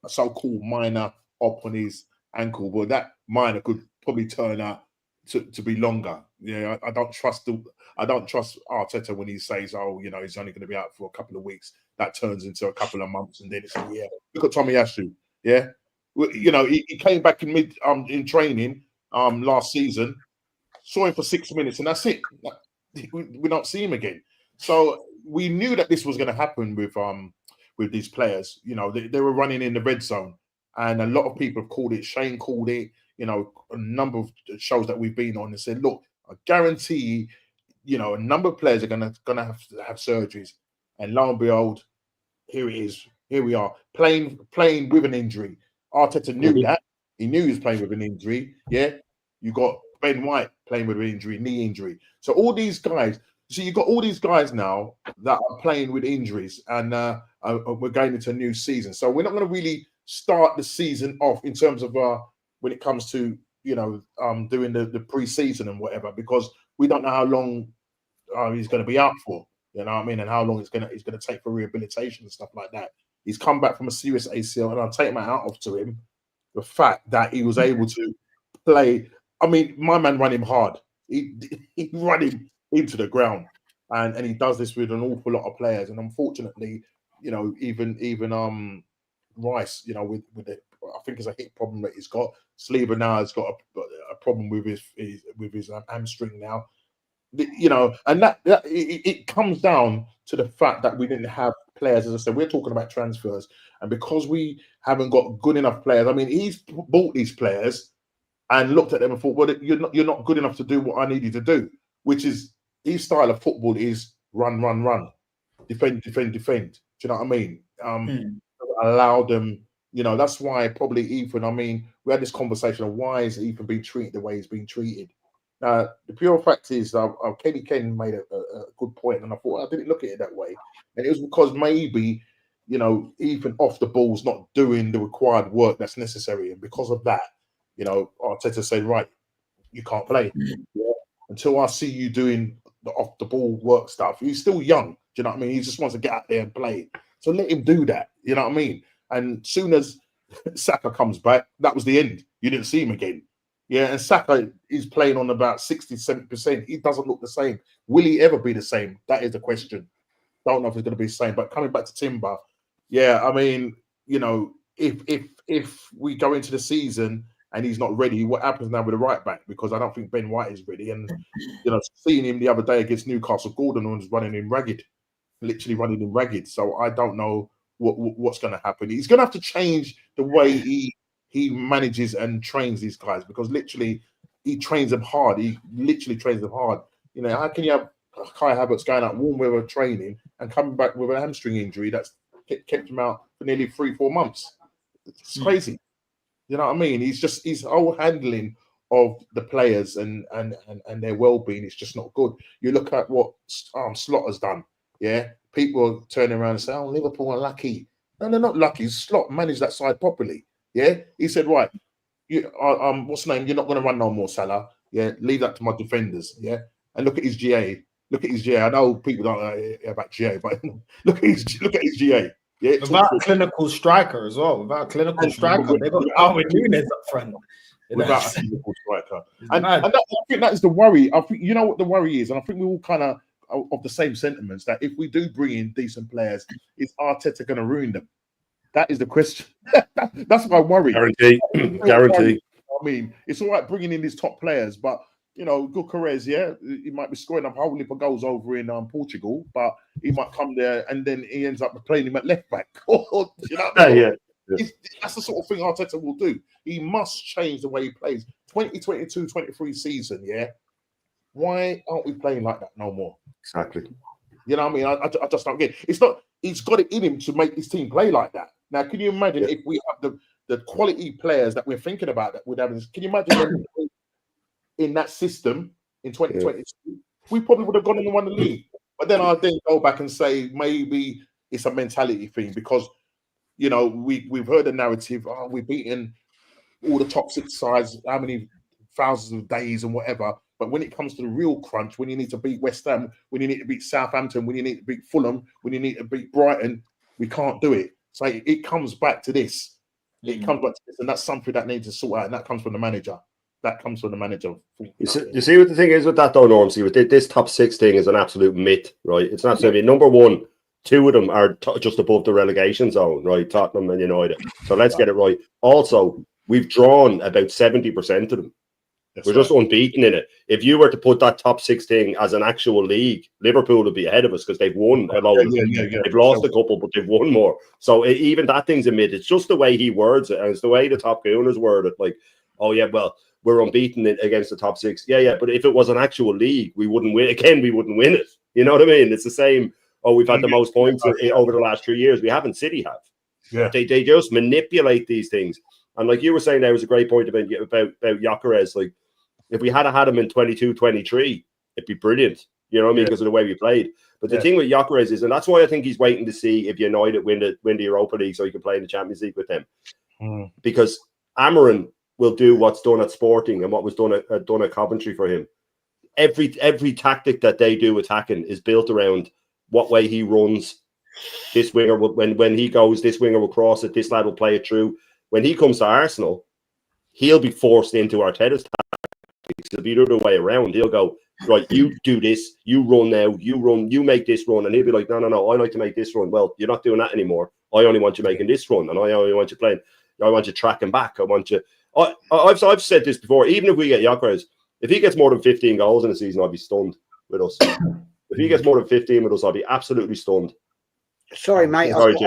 so-called minor op on his ankle, but that minor could probably turn out to be longer. Yeah, I don't trust Arteta when he says, "Oh, you know, he's only going to be out for a couple of weeks." That turns into a couple of months, and then it's look at Tommy Asu. Yeah, you know, he came back in training last season, saw him for 6 minutes, and that's it. We don't see him again. So we knew that this was going to happen with these players. You know, they were running in the red zone, And a lot of people have called it. Shane called it. You know, a number of shows that we've been on and said, look, I guarantee, you know, a number of players are gonna have to have surgeries. And lo and behold, here it is. Here we are playing with an injury. Arteta knew that. He knew he was playing with an injury. Yeah, you got Ben White playing with an injury, knee injury. So all these guys. So you've got all these guys now that are playing with injuries, and we're going into a new season. So we're not going to really start the season off in terms of when it comes to, you know, doing the pre-season and whatever, because we don't know how long he's going to be out for. You know what I mean? And how long he's going to take for rehabilitation and stuff like that. He's come back from a serious ACL, and I'll take my hat off to him. The fact that he was able to play. I mean, my man ran him hard. He ran him into the ground, and he does this with an awful lot of players. And unfortunately, you know, even Rice, you know, with the, I think it's a hip problem that he's got. Sleeper now has got a problem with his hamstring now. You know, and that it comes down to the fact that we didn't have players. As I said, we're talking about transfers, and because we haven't got good enough players. I mean, he's bought these players and looked at them and thought, well, you're not good enough to do what I need you to do, which is his style of football is run, defend. Do you know what I mean? Allow them. You know, that's why probably Ethan. I mean, we had this conversation of why is Ethan being treated the way he's being treated. The pure fact is, Kenny Ken made a good point, and I thought I didn't look at it that way, and it was because maybe, you know, Ethan off the ball's not doing the required work that's necessary, and because of that, you know, Arteta said, right, you can't play until I see you doing the off the ball work stuff. He's still young, do you know what I mean? He just wants to get out there and play, so let him do that. You know what I mean? And soon as Saka comes back, that was the end. You didn't see him again. Yeah, and Saka is playing on about 60-70%. He doesn't look the same. Will he ever be the same? That is the question. Don't know if he's going to be the same. But coming back to Timber, yeah, I mean, you know, if we go into the season and he's not ready, what happens now with the right back? Because I don't think Ben White is ready. And, you know, seeing him the other day against Newcastle, Gordon was running him ragged, literally running him ragged. So I don't know what's going to happen. He's going to have to change the way he manages and trains these guys, because literally he trains them hard. He literally trains them hard. You know, how can you have Kai Havertz going out warm weather training and coming back with a hamstring injury that's kept him out for nearly 3-4 months? It's crazy. You know what I mean? His whole handling of the players and their well-being is just not good. You look at what Slotter's done. Yeah, people are turning around and saying, "Oh, Liverpool are lucky." No, they're not lucky. Slot managed that side properly. Yeah, he said, right, what's the name? You're not going to run no more, Salah. Yeah, leave that to my defenders. Yeah, and look at his GA. Look at his GA. I know people don't know about GA, but look at his GA. Yeah, without a clinical striker as well. Without a clinical striker, they got Darwin Núñez up front. Without a clinical striker, and I think that is the worry. I think you know what the worry is, and I think we all kind of the same sentiments that if we do bring in decent players, is Arteta going to ruin them? That is the question. That's my worry. Guarantee. I mean, it's all right bringing in these top players, but you know, Gyökeres, yeah, he might be scoring up a whole heap of goals over in Portugal, but he might come there and then he ends up playing him at left back. You know what I mean? Yeah. That's the sort of thing Arteta will do. He must change the way he plays. 2022-23 season, yeah. Why aren't we playing like that no more? Exactly. You know what I mean? I just don't get it. It's not. He's got it in him to make his team play like that. Now, can you imagine if we have the quality players that we're thinking about that would have? Can you imagine them in that system in 2022? We probably would have gone and won the league. But then I then go back and say maybe it's a mentality thing, because you know we've heard the narrative. Oh, we've beaten all the top 6 sides, how many thousands of days and whatever. But when it comes to the real crunch, when you need to beat West Ham, when you need to beat Southampton, when you need to beat Fulham, when you need to beat Brighton, we can't do it. So it comes back to this. It comes back to this, and that's something that needs to sort out, and that comes from the manager. That comes from the manager. You see what the thing is with that, though, Norm? See, with this top 6 thing is an absolute myth, right? It's not saying number 1, 2 of them are just above the relegation zone, right? Tottenham and United. So let's get it right. Also, we've drawn about 70% of them. We're just unbeaten in it. If you were to put that top 6 thing as an actual league, Liverpool would be ahead of us because they've won a load. They've lost a couple, but they've won more. So even that thing's a myth. It's just the way he words it, and it's the way the top gooners word it. Like, oh yeah, well, we're unbeaten against the top 6. Yeah, but if it was an actual league, we wouldn't win. Again, we wouldn't win it. You know what I mean? It's the same. Oh, we've had the most points over the last 3 years. We haven't. City have. Yeah. They just manipulate these things. And like you were saying, there was a great point about Gyökeres. Like, if we had him in 22, 23, it'd be brilliant. You know what I mean? Because of the way we played. But the thing with Gyökeres is, and that's why I think he's waiting to see if United win the Europa League so he can play in the Champions League with them. Because Amarin will do what's done at Sporting and what was done at Coventry for him. Every tactic that they do attacking is built around what way he runs. This winger, when he goes, this winger will cross it. This lad will play it through. When he comes to Arsenal, he'll be forced into Arteta's tactics. It'll be the other way around. He'll go, right, you do this, you run now, you make this run. And he'll be like, no, I like to make this run. Well, you're not doing that anymore. I only want you making this run. And I only want you playing. I want you tracking back. I want you. I've said this before. Even if we get Gyökeres, if he gets more than 15 goals in a season, I'll be stunned with us. If he gets more than 15 with us, I'll be absolutely stunned. Sorry, mate. I've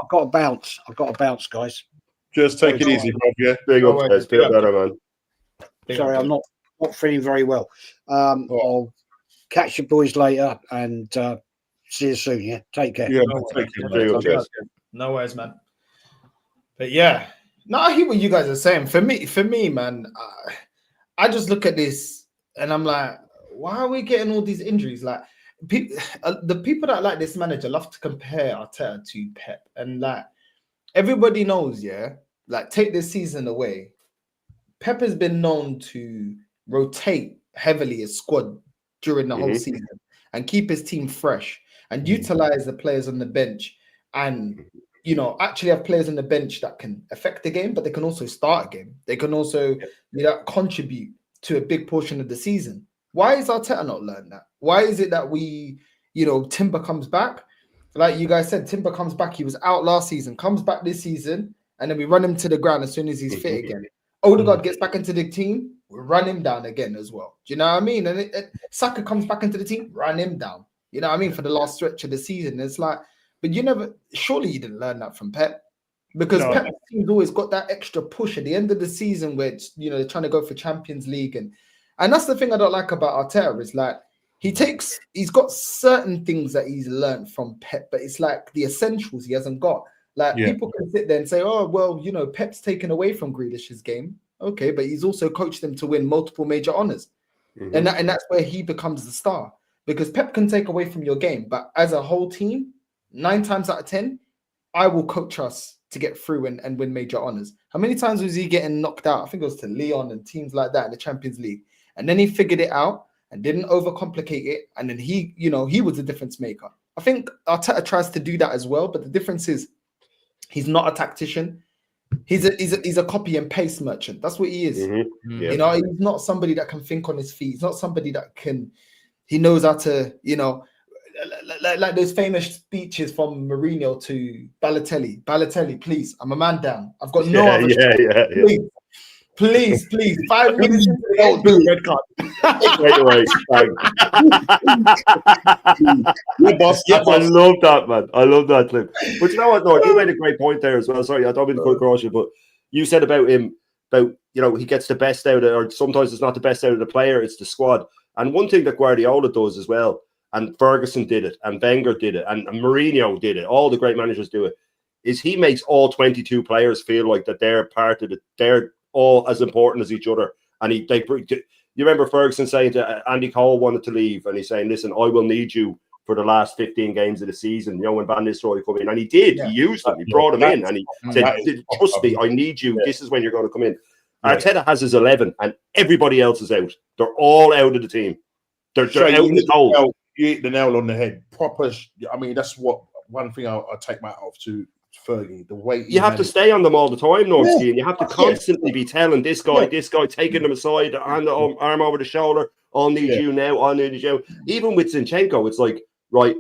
got to bounce. Guys. Just take it easy, bro. Yeah. Big up, guys. Feel better, man. Sorry, I'm not feeling very well. I'll catch you boys later and see you soon. Yeah, take care. Yeah, no worries, man. But yeah, no, I hear what you guys are saying. For me, man, I just look at this and I'm like, why are we getting all these injuries? Like, the people that like this manager love to compare Arteta to Pep, and like everybody knows, like take this season away, Pep has been known to rotate heavily his squad during the whole season and keep his team fresh and utilize the players on the bench, and actually have players on the bench that can affect the game, but they can also start a game. They can also contribute to a big portion of the season. Why is Arteta not learned that? Why is it that we, Timber comes back? Like you guys said, Timber comes back. He was out last season, comes back this season, and then we run him to the ground as soon as he's fit again. Odegaard gets back into the team, we run him down again as well. Do you know what I mean? And Saka comes back into the team, run him down. You know what I mean? For the last stretch of the season. It's like, but surely you didn't learn that from Pep. Because Pep's team's always got that extra push at the end of the season where they're trying to go for Champions League. And that's the thing I don't like about Arteta is like he's got certain things that he's learned from Pep, but it's like the essentials he hasn't got. Like people can sit there and say, oh, well, Pep's taken away from Grealish's game. Okay, but he's also coached them to win multiple major honors. And that's where he becomes the star. Because Pep can take away from your game, but as a whole team, 9 times out of 10, I will coach us to get through and win major honors. How many times was he getting knocked out? I think it was to Lyon and teams like that in the Champions League. And then he figured it out and didn't overcomplicate it. And then he was a difference maker. I think Arteta tries to do that as well, but the difference is he's not a tactician. He's a copy and paste merchant. That's what he is. He's not somebody that can think on his feet. He's not somebody that he knows how to, like those famous speeches from Mourinho to Balotelli. Balotelli, please, I'm a man down. I've got no other shot. Please, 5 minutes into the goal, do red card. Right away. I love that, man. I love that clip. But you know what, no, you made a great point there as well. Sorry, I don't mean to cut across you, but you said about him, he gets the best out of it, or sometimes it's not the best out of the player, it's the squad. And one thing that Guardiola does as well, and Ferguson did it, and Wenger did it, and Mourinho did it, all the great managers do it, is he makes all 22 players feel like that they're part of it. They're all as important as each other. And you remember Ferguson saying to Andy Cole wanted to leave, and he's saying, listen, I will need you for the last 15 games of the season, when Van Nistelrooy come in. And he did. He used him. He brought him in, and he said, trust me, I need you. This is when you're going to come in. Arteta has his 11, and everybody else is out. They're all out of the team. They're out in the cold. You hit the nail on the head. Proper. I mean, that's one thing I'll take my hat off to Fergie. The way you have to stay on them all the time, Norski, and you have to constantly be telling this guy, taking them aside, and the arm over the shoulder. I'll need you now. I'll need you. Even with Zinchenko, it's like, right,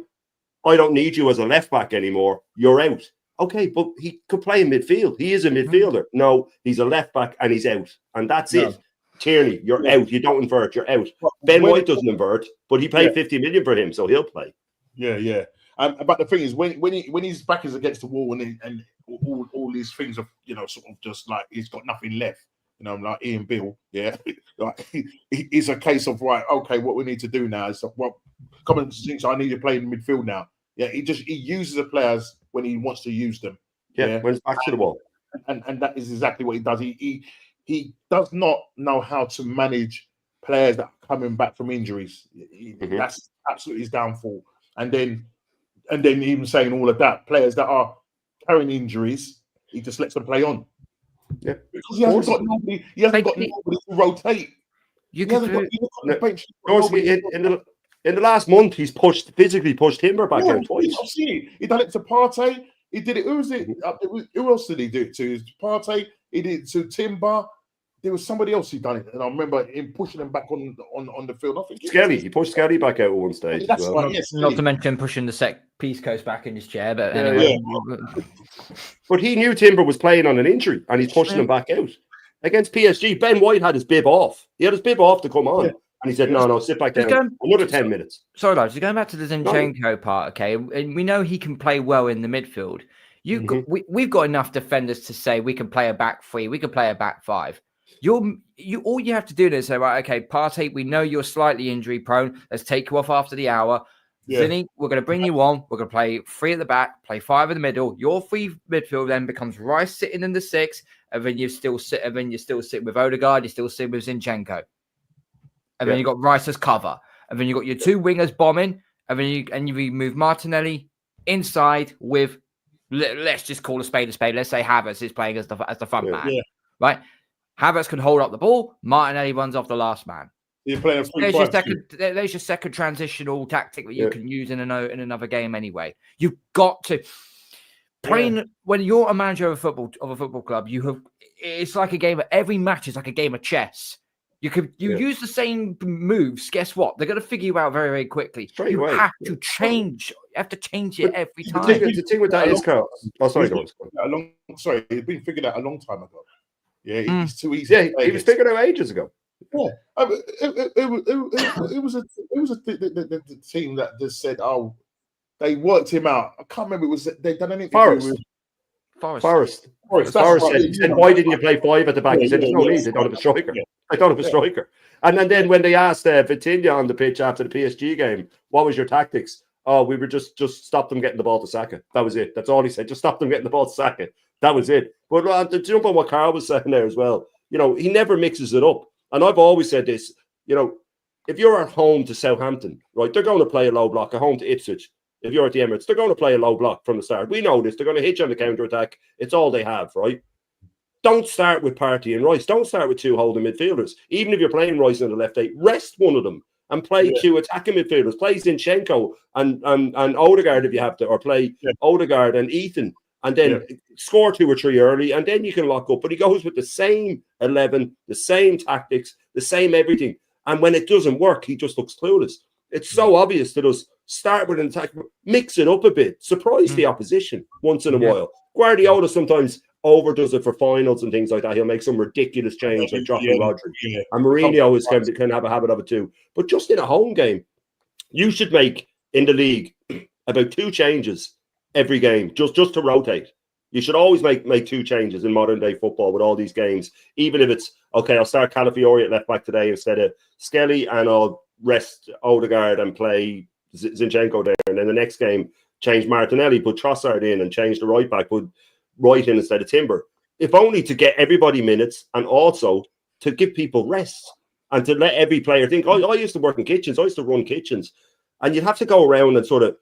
I don't need you as a left back anymore. You're out. Okay, but he could play in midfield. He is a midfielder. No, he's a left back and he's out, and that's it. Tierney, you're out. You don't invert, you're out. Ben White doesn't invert, but he paid 50 million for him, so he'll play. Yeah. But the thing is, when his back is against the wall and all these things are, sort of just like he's got nothing left, like Ian Bill, like it's a case of right, okay, what we need to do now is common sense. I need to play in midfield now. Yeah, he uses the players when he wants to use them. Yeah, when it's back to the wall, and that is exactly what he does. He does not know how to manage players that are coming back from injuries. That's absolutely his downfall. And then even saying all of that, players that are carrying injuries, he just lets them play on. Yeah, because he hasn't got nobody. He hasn't got nobody to rotate. You can in the last month, he's physically pushed Timber back out twice. He done it to Partey. He did it. Who was it? Who else did he do it to? Partey. He did it to Timber. There was somebody else who done it, and I remember him pushing him back on the field. I think Skelly. He pushed Skelly back out at one stage. That's right. Yes, not to mention pushing the Peace Coast back in his chair, but anyway. But he knew Timber was playing on an injury, and he's pushing him back out. Against PSG, Ben White had his bib off. He had his bib off to come on. And he said, no, sit back down. Another 10 minutes. Sorry, lads. So going back to the Zinchenko part, okay, and we know he can play well in the midfield. We've got enough defenders to say we can play a back three, we can play a back five. All you have to do is say, right, okay, Partey, we know you're slightly injury prone. Let's take you off after the hour. Yeah. Zinni, we're going to bring you on. We're going to play 3 at the back, play 5 in the middle. Your free midfield then becomes Rice sitting in the 6, and then you still sit with Odegaard. You still sit with Zinchenko. And then you got Rice as cover. And then you got your 2 wingers bombing. And then you move Martinelli inside with, let's just call a spade a spade. Let's say Havertz is playing as the front man. Yeah. Right? Havertz can hold up the ball. Martinelli runs off the last man. You're playing there's your second transitional tactic that you can use in another game anyway. You've got to when you're a manager of a football club, it's like a game. Every match is like a game of chess. You use the same moves. Guess what? They're going to figure you out very, very quickly. You have to change. You have to change it every time. The thing with that is, Carl. Oh, sorry, sorry, it's been figured out a long time ago. Yeah, it's too easy. Yeah, he was figured out ages ago. Yeah, it was the team that just said, "Oh, they worked him out." I can't remember. It was they done anything with Forest. Said, "Why didn't you play 5 at the back?" He said, "There's no need. They don't have a striker. They don't have a striker." And then when they asked Vitinha on the pitch after the PSG game, "What was your tactics?" "Oh, we were just stop them getting the ball to Saka." That was it. That's all he said. Just stop them getting the ball to Saka. That was it. But to jump on what Carl was saying there as well, he never mixes it up. And I've always said this, if you're at home to Southampton, right, they're going to play a low block. At home to Ipswich, if you're at the Emirates, they're going to play a low block from the start. We know this. They're going to hit you on the counter-attack. It's all they have, right? Don't start with Partey and Rice. Don't start with 2 holding midfielders. Even if you're playing Rice on the left 8, rest one of them and play 2 attacking midfielders. Play Zinchenko and Odegaard if you have to, or play Odegaard and Ethan. And then score 2 or 3 early, and then you can lock up. But he goes with the same 11, the same tactics, the same everything. And when it doesn't work, he just looks clueless. It's so obvious to us. Start with an attack, mix it up a bit, surprise the opposition once in a while. Guardiola sometimes overdoes it for finals and things like that. He'll make some ridiculous change like dropping Rodri. And Mourinho can have a habit of it too. But just in a home game, you should make, in the league, about 2 changes every game, just to rotate. You should always make 2 changes in modern day football with all these games, even if it's okay. I'll start Calafiori at left back today instead of Skelly, and I'll rest Odegaard and play Zinchenko there. And then the next game, change Martinelli, put Trossard in, and change the right back, put Wright in instead of Timber. If only to get everybody minutes and also to give people rest and to let every player think. I used to work in kitchens. I used to run kitchens, and you'd have to go around and sort of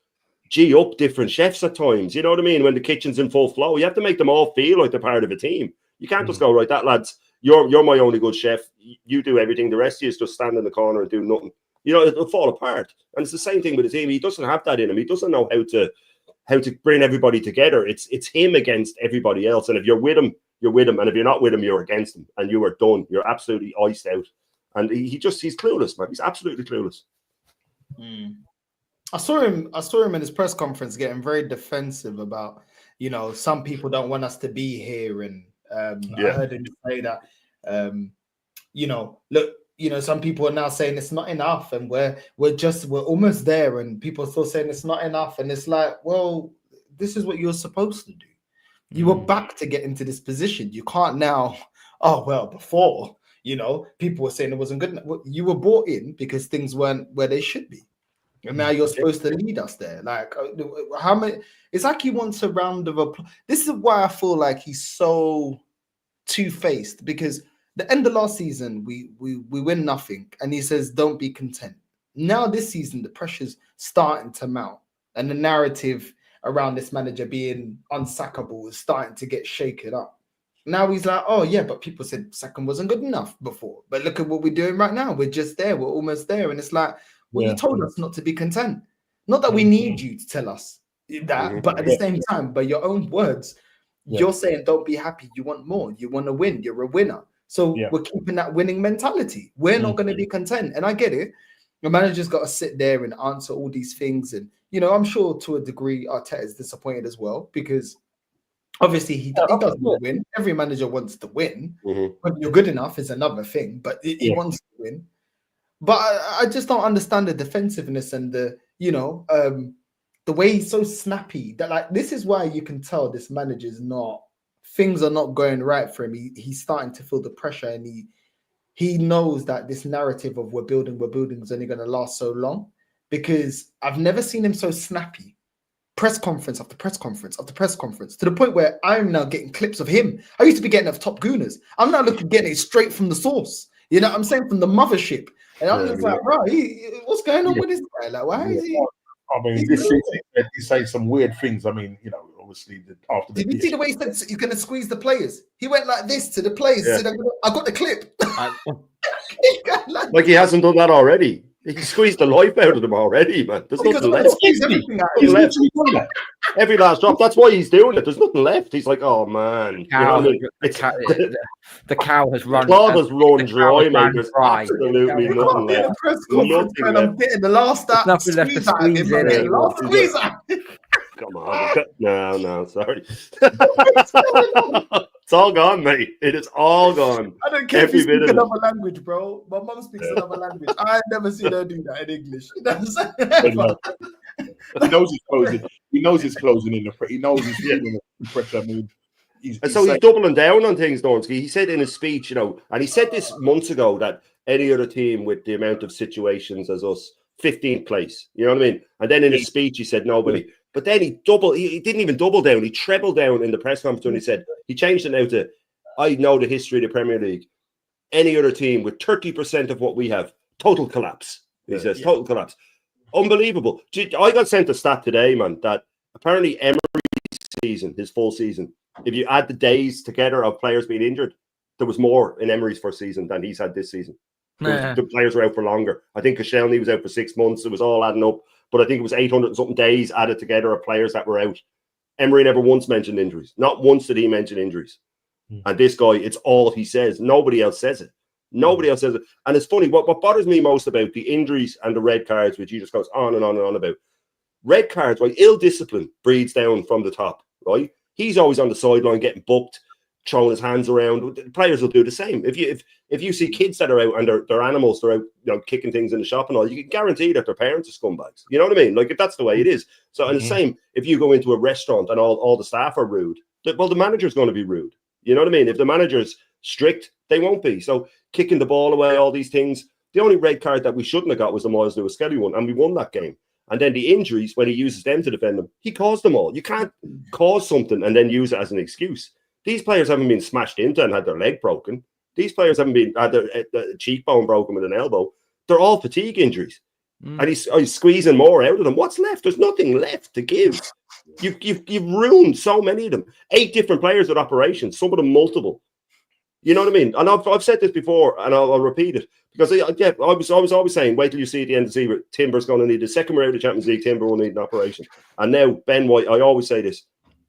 G up different chefs at times, you know what I mean? When the kitchen's in full flow, you have to make them all feel like they're part of a team. You can't just go, right, that lads, you're my only good chef. You do everything. The rest of you is just stand in the corner and do nothing. It'll fall apart. And it's the same thing with the team. He doesn't have that in him. He doesn't know how to bring everybody together. It's him against everybody else. And if you're with him, you're with him. And if you're not with him, you're against him. And you are done. You're absolutely iced out. And he's clueless, man. He's absolutely clueless. I saw him in his press conference getting very defensive about, some people don't want us to be here. And I heard him say that look, some people are now saying it's not enough, and we're almost there, and people are still saying it's not enough, and it's like, well, this is what you're supposed to do. You were back to get into this position. You can't now. Oh well, before people were saying it wasn't good enough. You were brought in because things weren't where they should be, and now you're supposed to lead us there. Like how many? It's like he wants a round of applause. This is why I feel like he's so two-faced, because the end of last season we win nothing, and he says don't be content. Now this season the pressure's starting to mount, and the narrative around this manager being unsackable is starting to get shaken up. Now he's like, oh yeah, but people said second wasn't good enough before, but look at what we're doing right now. We're just there. We're almost there. And it's like, well, you told us not to be content. Not that we need you to tell us that, but at the same time, by your own words, you're saying don't be happy. You want more. You want to win. You're a winner. So we're keeping that winning mentality. We're not going to be content. And I get it. The manager's got to sit there and answer all these things. And, I'm sure to a degree Arteta is disappointed as well, because obviously he doesn't win. Every manager wants to win. Whether you're good enough is another thing, but he wants to win. But I just don't understand the defensiveness and the way he's so snappy. That like, this is why you can tell this manager's things are not going right for him. He's starting to feel the pressure, and he knows that this narrative of we're building is only going to last so long, because I've never seen him so snappy. Press conference after press conference after press conference, to the point where I'm now getting clips of him. I used to be getting of Top Gooners. I'm now getting it straight from the source. I'm saying from the mothership. And I'm just like, bro, what's going on with this guy? Like, why is he? I mean, he's saying some weird things. I mean, obviously, after did you see the way he said he's going to squeeze the players? He went like this to the players. Said, I got the clip. Like he hasn't done that already. He squeezed the life out of them already, man. There's nothing left. Every last drop. That's why he's doing it. There's nothing left. He's like, oh man. The cow has run. The claw has run dry, mate. There's absolutely nothing left. I'm getting the last nothing left to squeeze in it. Come on. No, sorry. It's all gone, mate. It is all gone. I don't care if you speak another language, bro. My mum speaks another language. I've never seen her do that in English. He knows he's closing. He knows he's closing in the pressure. He knows he's feeling the pressure. I mean, he's doubling down on things, Dornsky. He said in his speech, and he said this months ago, that any other team with the amount of situations as us, 15th place. You know what I mean? And then in his speech, he said nobody. But then he didn't even double down. He trebled down in the press conference when he said, he changed it now to, I know the history of the Premier League. Any other team with 30% of what we have, total collapse. He says, total collapse. Unbelievable. I got sent a stat today, man, that apparently Emery's season, his full season, if you add the days together of players being injured, there was more in Emery's first season than he's had this season. The players were out for longer. I think Koscielny was out for 6 months. It was all adding up. But I think it was 800 and something days added together of players that were out. Emery never once mentioned injuries. Not once did he mention injuries. And this guy, it's all he says. Nobody else says it. Nobody else says it. And it's funny, what bothers me most about the injuries and the red cards, which he just goes on and on and on about. Red cards, right? Ill discipline breeds down from the top, right? He's always on the sideline getting booked, throwing his hands around. Players will do the same. If you see kids that are out and they're animals, they're out, kicking things in the shop and all, you can guarantee that their parents are scumbags. You know what I mean? Like, if that's the way it is. So, and the same, if you go into a restaurant and all the staff are rude, well, the manager's going to be rude. You know what I mean? If the manager's strict, they won't be. So, kicking the ball away, all these things. The only red card that we shouldn't have got was the Miles Lewis-Skelly one, and we won that game. And then the injuries, when he uses them to defend them, he caused them all. You can't cause something and then use it as an excuse. These players haven't been smashed into and had their leg broken. These players haven't had their cheekbone broken with an elbow. They're all fatigue injuries. And he's squeezing more out of them. What's left? There's nothing left to give. You've ruined so many of them. 8 different players with operations, some of them multiple. You know what I mean? And I've said this before, and I'll repeat it. Because I was always saying, wait till you see at the end of the season, Timber's going to need the second round of the Champions League. Timber will need an operation. And now Ben White, I always say this,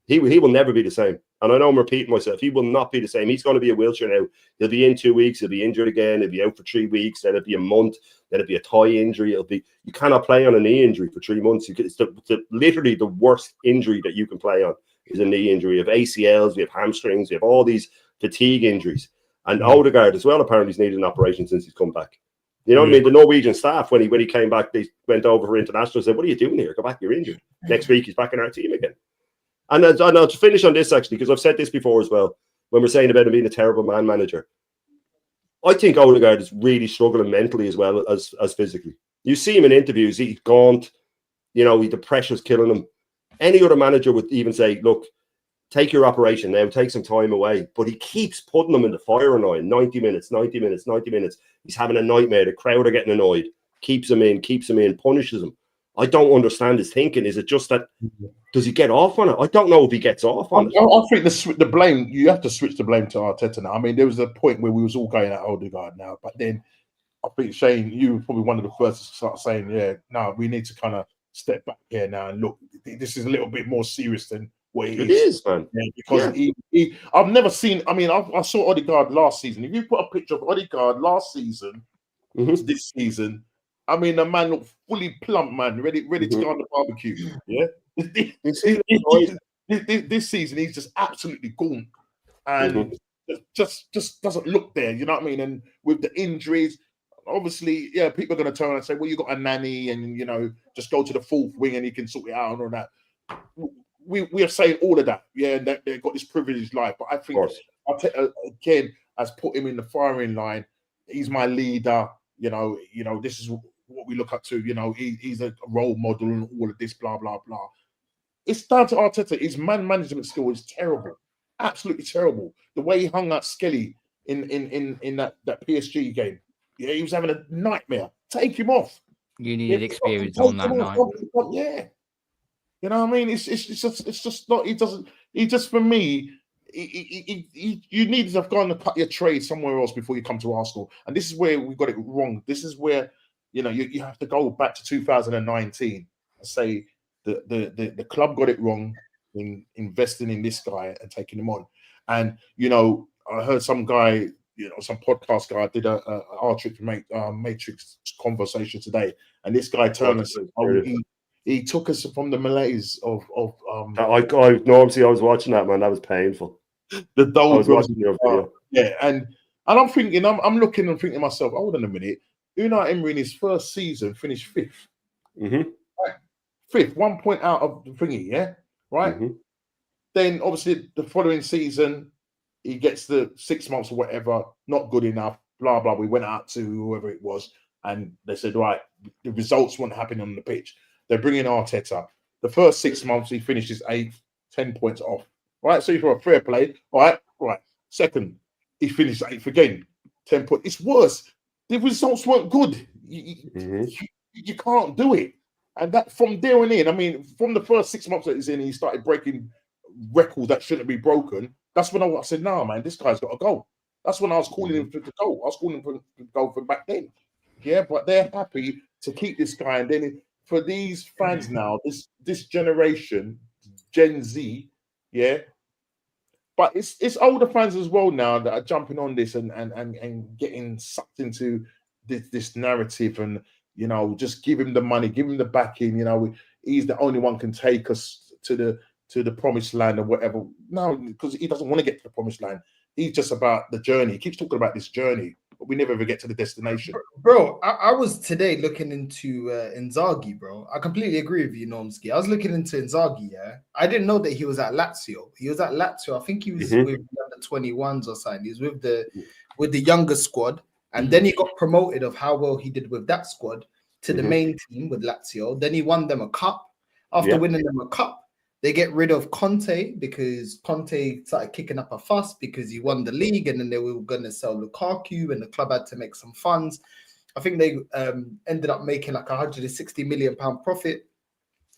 he will never be the same. And I know I'm repeating myself. He will not be the same. He's going to be a wheelchair now. He'll be in 2 weeks. He'll be injured again. He'll be out for 3 weeks. Then it'll be a month. Then it'll be a thigh injury. You cannot play on a knee injury for 3 months. It's literally the worst injury that you can play on is a knee injury. We have ACLs. We have hamstrings. We have all these fatigue injuries. And Odegaard as well, apparently, he's needed an operation since he's come back. You know what I mean? The Norwegian staff, when he came back, they went over for international, said, "What are you doing here? Go back, you're injured." Next week, he's back in our team again. And I'll finish on this, actually, because I've said this before as well, when we're saying about him being a terrible man manager. I think Odegaard is really struggling mentally as well as physically. You see him in interviews, he's gaunt, you know, the pressure's killing him. Any other manager would even say, look, take your operation now, take some time away. But he keeps putting them in the firing line, 90 minutes, 90 minutes, 90 minutes. He's having a nightmare. The crowd are getting annoyed. Keeps him in, punishes him. I don't understand his thinking. Is it just that, does he get off on it? I don't know if he gets off on it. I think the blame, you have to switch the blame to Arteta now. I mean, there was a point where we was all going at Odegaard now, but then I think, Shane, you were probably one of the first to start saying, no, we need to kind of step back here now and look, this is a little bit more serious than what it is. It is, man. Yeah, because I've never seen, I mean, I saw Odegaard last season. If you put a picture of Odegaard last season to this season, I mean, the man looked fully plump, man, ready to go on the barbecue. Yeah. This season, he's just absolutely gaunt and just doesn't look there. You know what I mean? And with the injuries, obviously, yeah, people are going to turn and say, well, you got a nanny and, you know, just go to the fourth wing and he can sort it out and all that. We are saying all of that, yeah, and that they've got this privileged life. But I think Arteta, again, has put him in the firing line. He's my leader. You know, this is what we look up to. You know, he's a role model and all of this, blah, blah, blah. It's down to Arteta. His man management skill is terrible. Absolutely terrible. The way he hung out Skelly in that PSG game. Yeah, he was having a nightmare. Take him off. You needed experience on that night. Yeah. You know what I mean? It's just not. He just for me. You need to have gone and cut your trade somewhere else before you come to Arsenal, and this is where we got it wrong. This is where you have to go back to 2019 and say the club got it wrong in investing in this guy and taking him on. And I heard some guy, some podcast guy did a Matrix conversation today, and this guy turned and said, he took us from the malaise of I was watching that, man. That was painful. The doldrums. Yeah, and I'm thinking, I'm looking and thinking to myself, hold on a minute. Unai Emery in his first season finished fifth. Mm-hmm. Right? Fifth, 1 point out of the thingy, yeah? Right? Mm-hmm. Then obviously the following season, he gets the 6 months or whatever, not good enough, blah, blah. We went out to whoever it was, and they said, right, the results won't happen on the pitch. They're bringing Arteta. The first 6 months, he finishes 8th, 10 points off. Right? So for a fair play, right. Second, he finished 8th again, 10 points. It's worse. The results weren't good. You can't do it. And that from there on in, I mean, from the first 6 months that he's in, he started breaking records that shouldn't be broken. That's when I said, no, man, this guy's got to go. That's when I was calling him to go. I was calling him to go from back then. Yeah, but they're happy to keep this guy. And then for these fans now, this generation, Gen Z, yeah, but it's older fans as well now that are jumping on this and getting sucked into this narrative and just give him the money, give him the backing. He's the only one can take us to the promised land or whatever. No, because he doesn't want to get to the promised land. He's just about the journey. He keeps talking about this journey, but we never ever get to the destination. Bro, I was today looking into Inzaghi, bro. I completely agree with you, Normski. I was looking into Inzaghi, yeah. I didn't know that he was at Lazio. He was at Lazio. I think he was with the under 21s or something. He was with the younger squad. And then he got promoted of how well he did with that squad to the main team with Lazio. Then he won them a cup. After winning them a cup, they get rid of Conte because Conte started kicking up a fuss because he won the league and then they were going to sell Lukaku and the club had to make some funds. I think they ended up making like £160 million profit.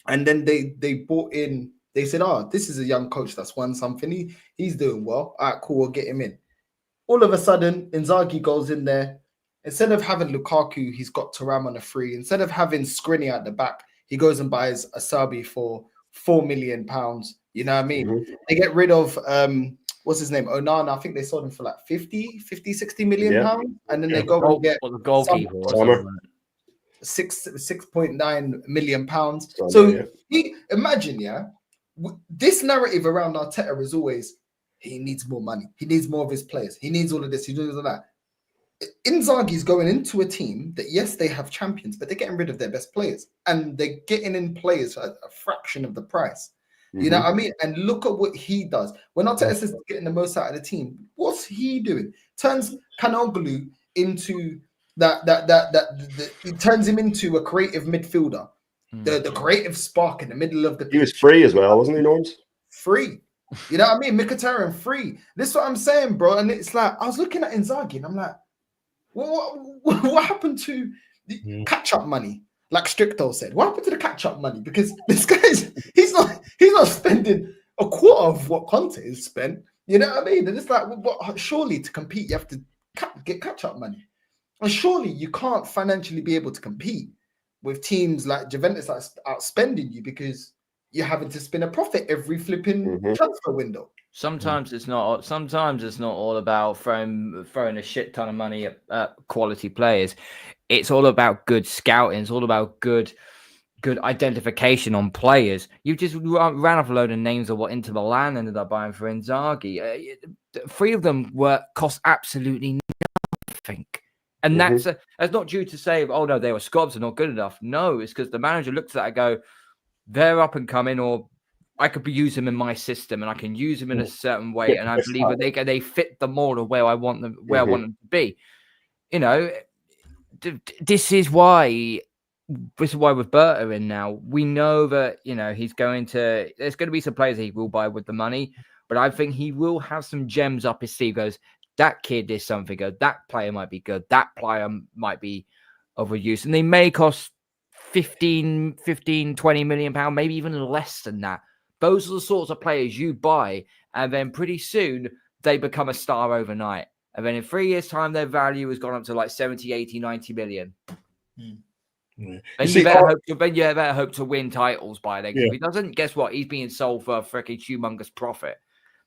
And then they bought in, they said, this is a young coach that's won something. He's doing well. All right, cool, we'll get him in. All of a sudden, Inzaghi goes in there. Instead of having Lukaku, he's got Thuram on a free. Instead of having Skriniar at the back, he goes and buys Asabi for £4 million. You know what I mean? They get rid of what's his name? Onana. I think they sold him for like 60 million pounds. And then they go and get the goalkeeper. 6.9 million pounds. So imagine, this narrative around Arteta is always he needs more money. He needs more of his players. He needs all of this. He needs all of that. Inzaghi's going into a team that, yes, they have champions, but they're getting rid of their best players. And they're getting in players at a fraction of the price. You know what I mean? And look at what he does. When Arteta says getting the most out of the team, what's he doing? Turns Kanoglu into it turns him into a creative midfielder. The creative spark in the middle of the pitch. He was free as well, wasn't he, Norms? Free. You know what I mean? Mkhitaryan free. This is what I'm saying, bro. And it's like, I was looking at Inzaghi and I'm like, what happened to the catch-up money? Like Stricto said, what happened to the catch-up money? Because this guy's he's not spending a quarter of what Conte has spent. You know what I mean? And it's like, surely to compete, you have to get catch-up money. And surely you can't financially be able to compete with teams like Juventus that's outspending you because you're having to spin a profit every flipping transfer window. Sometimes it's not. Sometimes it's not all about throwing a shit ton of money at quality players. It's all about good scouting. It's all about good identification on players. You just ran off a load of names of what Inter Milan ended up buying for Inzaghi. 3 of them cost absolutely nothing. And that's not due to say, oh no, they were scrubs and not good enough. No, it's because the manager looked at that and go, they're up and coming, or I could use them in my system and I can use them in a certain way. And I believe that they fit the mold of where I want them, I want them to be. You know, this is why with Berta in now, we know that, you know, there's going to be some players he will buy with the money, but I think he will have some gems up his sleeve. Goes, that kid is something good. That player might be good. That player might be overused. And they may cost 15, 20 million pounds, maybe even less than that. Those are the sorts of players you buy. And then pretty soon they become a star overnight. And then in 3 years' time, their value has gone up to like 70, 80, 90 million. And you better hope to win titles by then. If he doesn't, guess what? He's being sold for a freaking humongous profit.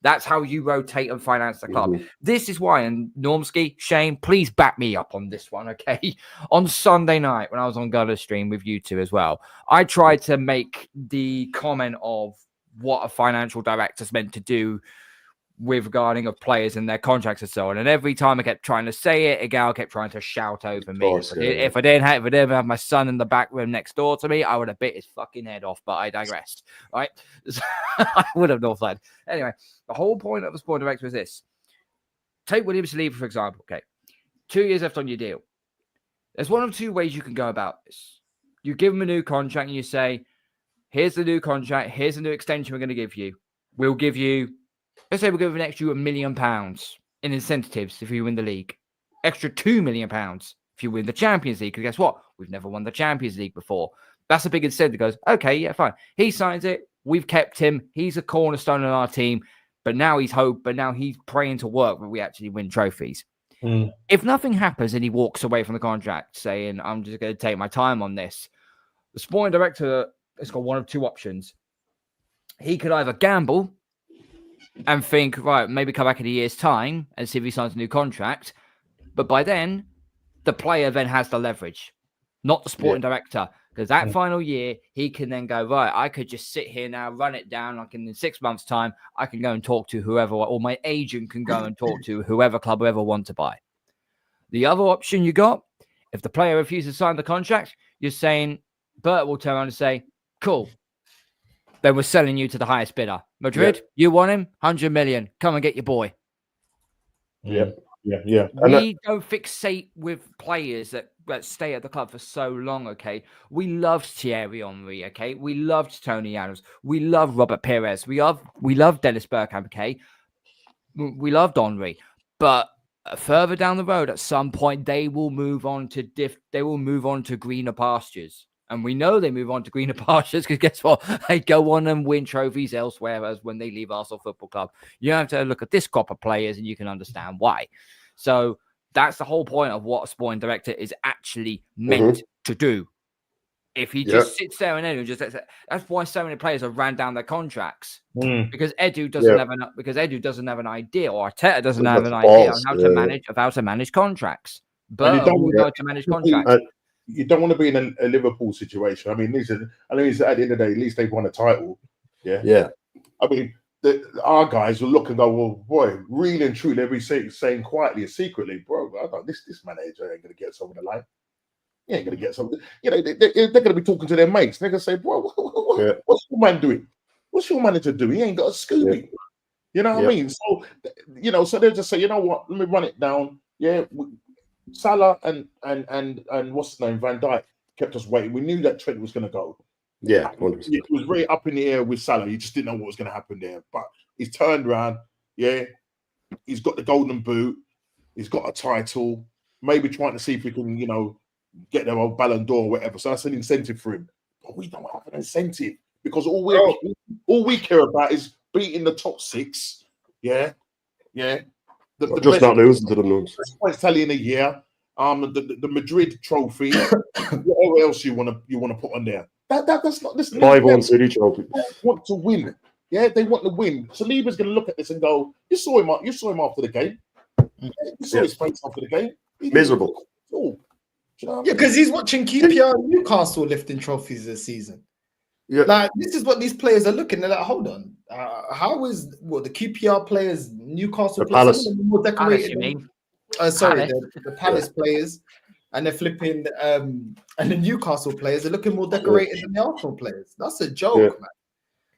That's how you rotate and finance the club. This is why, and Normski, Shane, please back me up on this one, okay? On Sunday night, when I was on Gutter Stream with you two as well, I tried to make the comment of what a financial director's meant to do with regarding of players and their contracts and so on. And every time I kept trying to say it, a gal kept trying to shout over me. If I didn't have my son in the back room next door to me, I would have bit his fucking head off, but I digressed, right? So I would have not fled. Anyway, the whole point of the sport director is this. Take Williams Saliba, for example, okay? 2 years left on your deal. There's one of 2 ways you can go about this. You give him a new contract and you say, here's the new contract, here's the new extension we're going to give you. We'll give you, let's say we'll give an extra £1 million in incentives if you win the league. Extra £2 million if you win the Champions League. Because guess what? We've never won the Champions League before. That's a big incentive. Goes, okay, yeah, fine. He signs it. We've kept him. He's a cornerstone of our team. But now he's praying to work when we actually win trophies. If nothing happens and he walks away from the contract saying, I'm just going to take my time on this, the sporting director has got one of 2 options. He could either gamble and think, right, maybe come back in a year's time and see if he signs a new contract. But by then, the player then has the leverage, not the sporting director. Because that final year, he can then go, right, I could just sit here now, run it down. Like in 6 months' time, I can go and talk to whoever, or my agent can go and talk to whoever club, whoever want to buy. The other option you got, if the player refuses to sign the contract, you're saying, Bert will turn around and say, cool. Then we're selling you to the highest bidder. Madrid, you want him? 100 million. Come and get your boy. Yeah. We don't fixate with players that stay at the club for so long, okay? We loved Thierry Henry, okay? We loved Tony Adams. We love Robert Perez. We love Dennis Bergkamp, okay? We loved Henry. But further down the road, at some point, they will move on to greener pastures. And we know they move on to greener pastures because guess what? They go on and win trophies elsewhere as when they leave Arsenal Football Club. You have to look at this crop of players and you can understand why. So that's the whole point of what a sporting director is actually meant to do. If he just sits there and that's why so many players have ran down their contracts because Edu doesn't have an idea, or Arteta doesn't have an idea on how to manage contracts. But to manage contracts. You don't want to be in a Liverpool situation. I mean, at the end of the day, at least they've won a title. Yeah. Yeah. I mean, our guys will look and go, well, boy, really and truly, every saying quietly and secretly, bro, this manager ain't going to get us over the line. He ain't going to get something. You know, they're going to be talking to their mates. They're going to say, bro, what's your man doing? What's your manager doing? He ain't got a Scooby. You know what I mean? So, you know, so they'll just say, you know what? Let me run it down. Yeah, Salah and what's his name, Van Dijk kept us waiting. We knew that Trent was going to go. Yeah, 100%. It was very up in the air with Salah. You just didn't know what was going to happen there. But he's turned around. Yeah, he's got the golden boot. He's got a title. Maybe trying to see if we can, you know, get them a Ballon d'Or or whatever. So that's an incentive for him. But we don't have an incentive because all we care about is beating the top six. Yeah. Just not losing to them. Best points tally in a year. The Madrid trophy. What else you want to put on there? That's not this 5-1 City trophy. They want to win. Yeah, they want to win. Saliba's going to look at this and go, "You saw him after the game. You saw his face after the game. Miserable. Oh, you know Yeah, because he's watching QPR and Newcastle lifting trophies this season. Yeah. Like, this is what these players are looking. They're like, hold on. How is the QPR players, Newcastle The players, Palace. more decorated? Palace, you mean? Sorry, Palace. the Palace players, and they're flipping, and the Newcastle players are looking more decorated than the Arsenal players. That's a joke, man.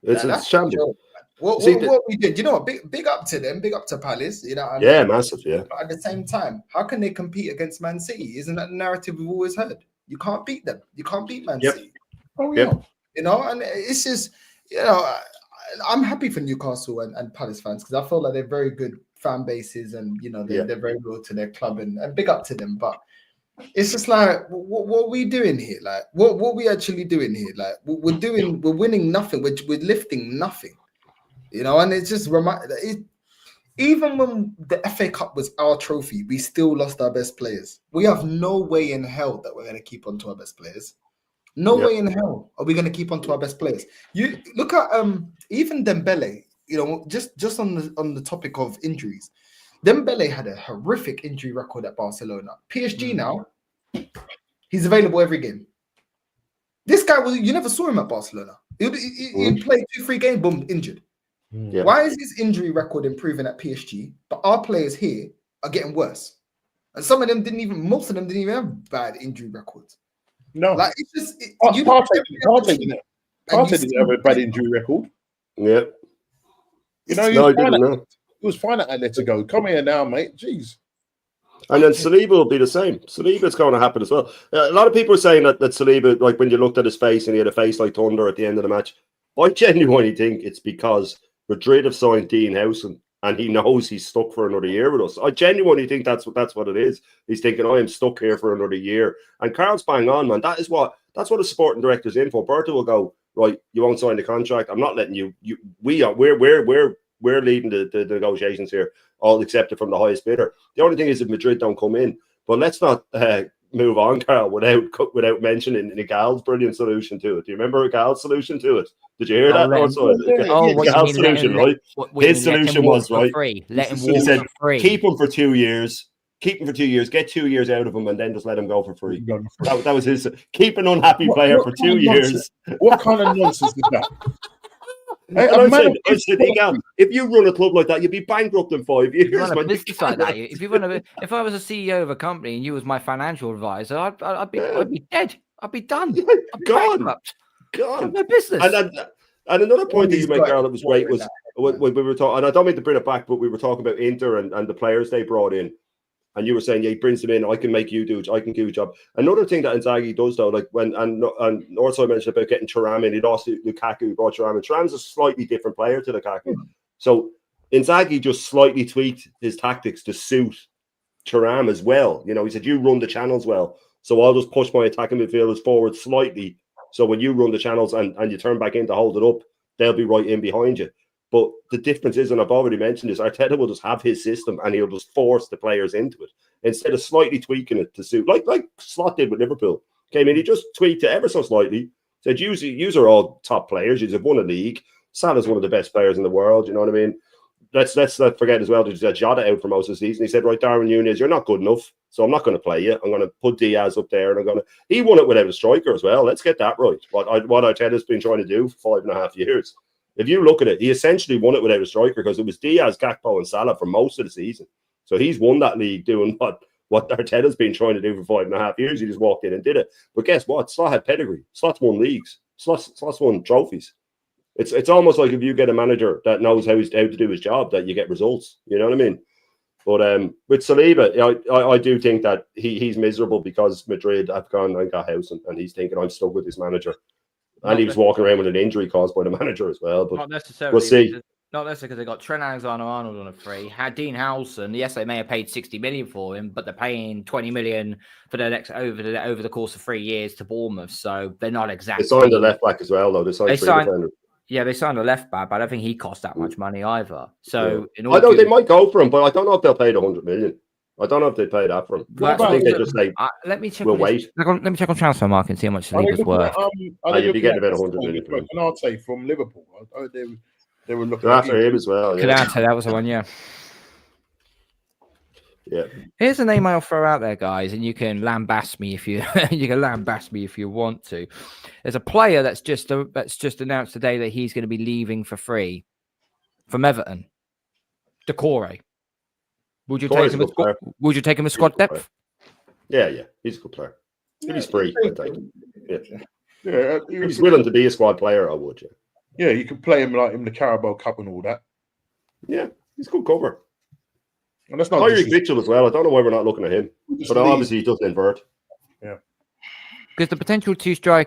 It's That's a shambles. joke, man. What we did, you know what? Big up to them, big up to Palace. You know what I mean? Yeah, massive. Yeah. But at the same time, how can they compete against Man City? Isn't that the narrative we've always heard? You can't beat them. You can't beat Man City. Oh, Yep. yeah. You know, and it's just, you know, I'm happy for Newcastle and Palace fans because I feel like they're very good fan bases and, you know, they're very loyal to their club and big up to them. But it's just like, what are we doing here? Like, what are we actually doing here? Like, we're winning nothing. We're lifting nothing, you know, and it's just even when the FA Cup was our trophy, we still lost our best players. We have no way in hell that we're going to keep on to our best players. No way in hell are we going to keep on to our best players. You look at even Dembele. You know, just on the topic of injuries, Dembele had a horrific injury record at Barcelona. PSG now, he's available every game. This guy you never saw him at Barcelona. He'd play 2-3 games, boom, injured. Yeah. Why is his injury record improving at PSG, but our players here are getting worse? And most of them didn't even have bad injury records. No. Like, it's just Partey didn't have a bad injury record. Yeah. You know, he was fine at Atletico. Come here now, mate. Jeez. And then Saliba will be the same. Saliba's going to happen as well. A lot of people are saying that Saliba, like when you looked at his face and he had a face like thunder at the end of the match, I genuinely think it's because Madrid have signed Dean Howson and he knows he's stuck for another year with us. I genuinely think that's what it is. He's thinking, I am stuck here for another year. And Carl's bang on, man. That's what a sporting director's in for. Berta will go, right, you won't sign the contract. I'm not letting you. We're leading the negotiations here, all accepted from the highest bidder. The only thing is if Madrid don't come in. But let's not move on, Carl, without mentioning Gal's brilliant solution to it. Do you remember Gal's solution to it? Did you hear that? Gal's solution, right? His solution was, right? Let him he walk said, for free. keep him for 2 years. Keep him for 2 years. Get 2 years out of him, and then just let him go for free. That was his. Keep an unhappy player for 2 years. What kind of nonsense is that? I said, if you run a club like that, you'd be bankrupt in 5 years. If you run a business like that, if I was a CEO of a company and you was my financial advisor, I'd be dead. I'd be done. I'd be bankrupt. Gone. My business. And another point that you made, Carl, that was great was when we were talking, and I don't mean to bring it back, but we were talking about Inter and the players they brought in. And you were saying, yeah, he brings them in. I can make you do. I can do a job. Another thing that Inzaghi does, though, like and also I mentioned about getting Thuram in. He lost Lukaku, he brought Thuram in. Thuram's a slightly different player to Lukaku. So Inzaghi just slightly tweaked his tactics to suit Thuram as well. You know, he said, you run the channels well, so I'll just push my attacking midfielders forward slightly. So when you run the channels and you turn back in to hold it up, they'll be right in behind you. But the difference is, and I've already mentioned this, Arteta will just have his system and he'll just force the players into it instead of slightly tweaking it to suit, like Slot did with Liverpool. Came in, he just tweaked it ever so slightly. Said, "You are all top players. You've won a league. Salah's one of the best players in the world. You know what I mean? Let's not forget as well that Jota out for most of the season. He said, right, Darwin Núñez, you're not good enough, so I'm not going to play you. I'm going to put Diaz up there, and He won it without a striker as well. Let's get that right. What Arteta's been trying to do for 5.5 years." If you look at it, he essentially won it without a striker because it was Diaz, Gakpo, and Salah for most of the season. So he's won that league doing what Arteta's been trying to do for 5.5 years. He just walked in and did it. But guess what? Slot had pedigree. Slot's won leagues. Slot's won trophies. It's almost like if you get a manager that knows how to do his job, that you get results. You know what I mean? But with Saliba, I do think that he's miserable because Madrid have gone and got house, and he's thinking, I'm stuck with this manager. And he was walking around with an injury caused by the manager as well. But not necessarily. We'll see. Not necessarily because they got Trent Alexander-Arnold on a free. Had Dean Howson. Yes, they may have paid 60 million for him, but they're paying 20 million for the next over the course of 3 years to Bournemouth. So they're not exactly. They signed a left back as well, though. They signed defenders. Yeah, they signed a left back, but I don't think he cost that much money either. So I know they might go for him, but I don't know if they'll pay the 100 million. I don't know if they pay that for him. I think they just say, let me check. We'll wait. Let me check on transfer market and see how much Saliba's worth. You'd be getting about 100 million. Canate from Liverpool. They were looking after him as well. Canate, that was the one, yeah. Yeah. Here's a name I'll throw out there, guys, and you can lambast me if you want to. There's a player that's just announced today that he's going to be leaving for free from Everton. Decore. Would you take him as squad? Would you take him as squad depth? Yeah, he's a good player. If he's free, I think. Yeah, if he's willing to be a squad player, I would. Yeah, you could play him like in the Carabao Cup and all that. Yeah, he's good cover. And that's not Tyreek Mitchell as well. I don't know why we're not looking at him, but obviously he doesn't invert. Yeah, because the potential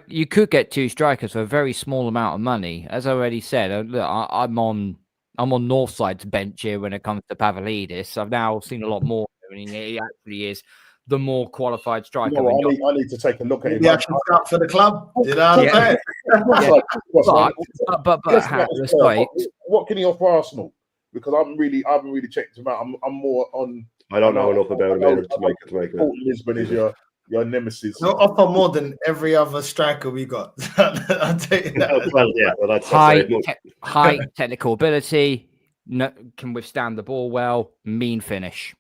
you could get 2 strikers for a very small amount of money. As I already said, look, I'm on Northside's bench here when it comes to Pavlidis. I've now seen a lot more. I mean, he actually is the more qualified striker. I need to take a look at him. The actual scout for the club. You know what I'm saying? What can he offer Arsenal? Because I haven't really checked him out. I'm more on. I don't know enough about him to make it. Lisbon is your nemesis. He'll offer more than every other striker we got. I'll tell you that. Well, that's high technical ability, can withstand the ball well, mean finish.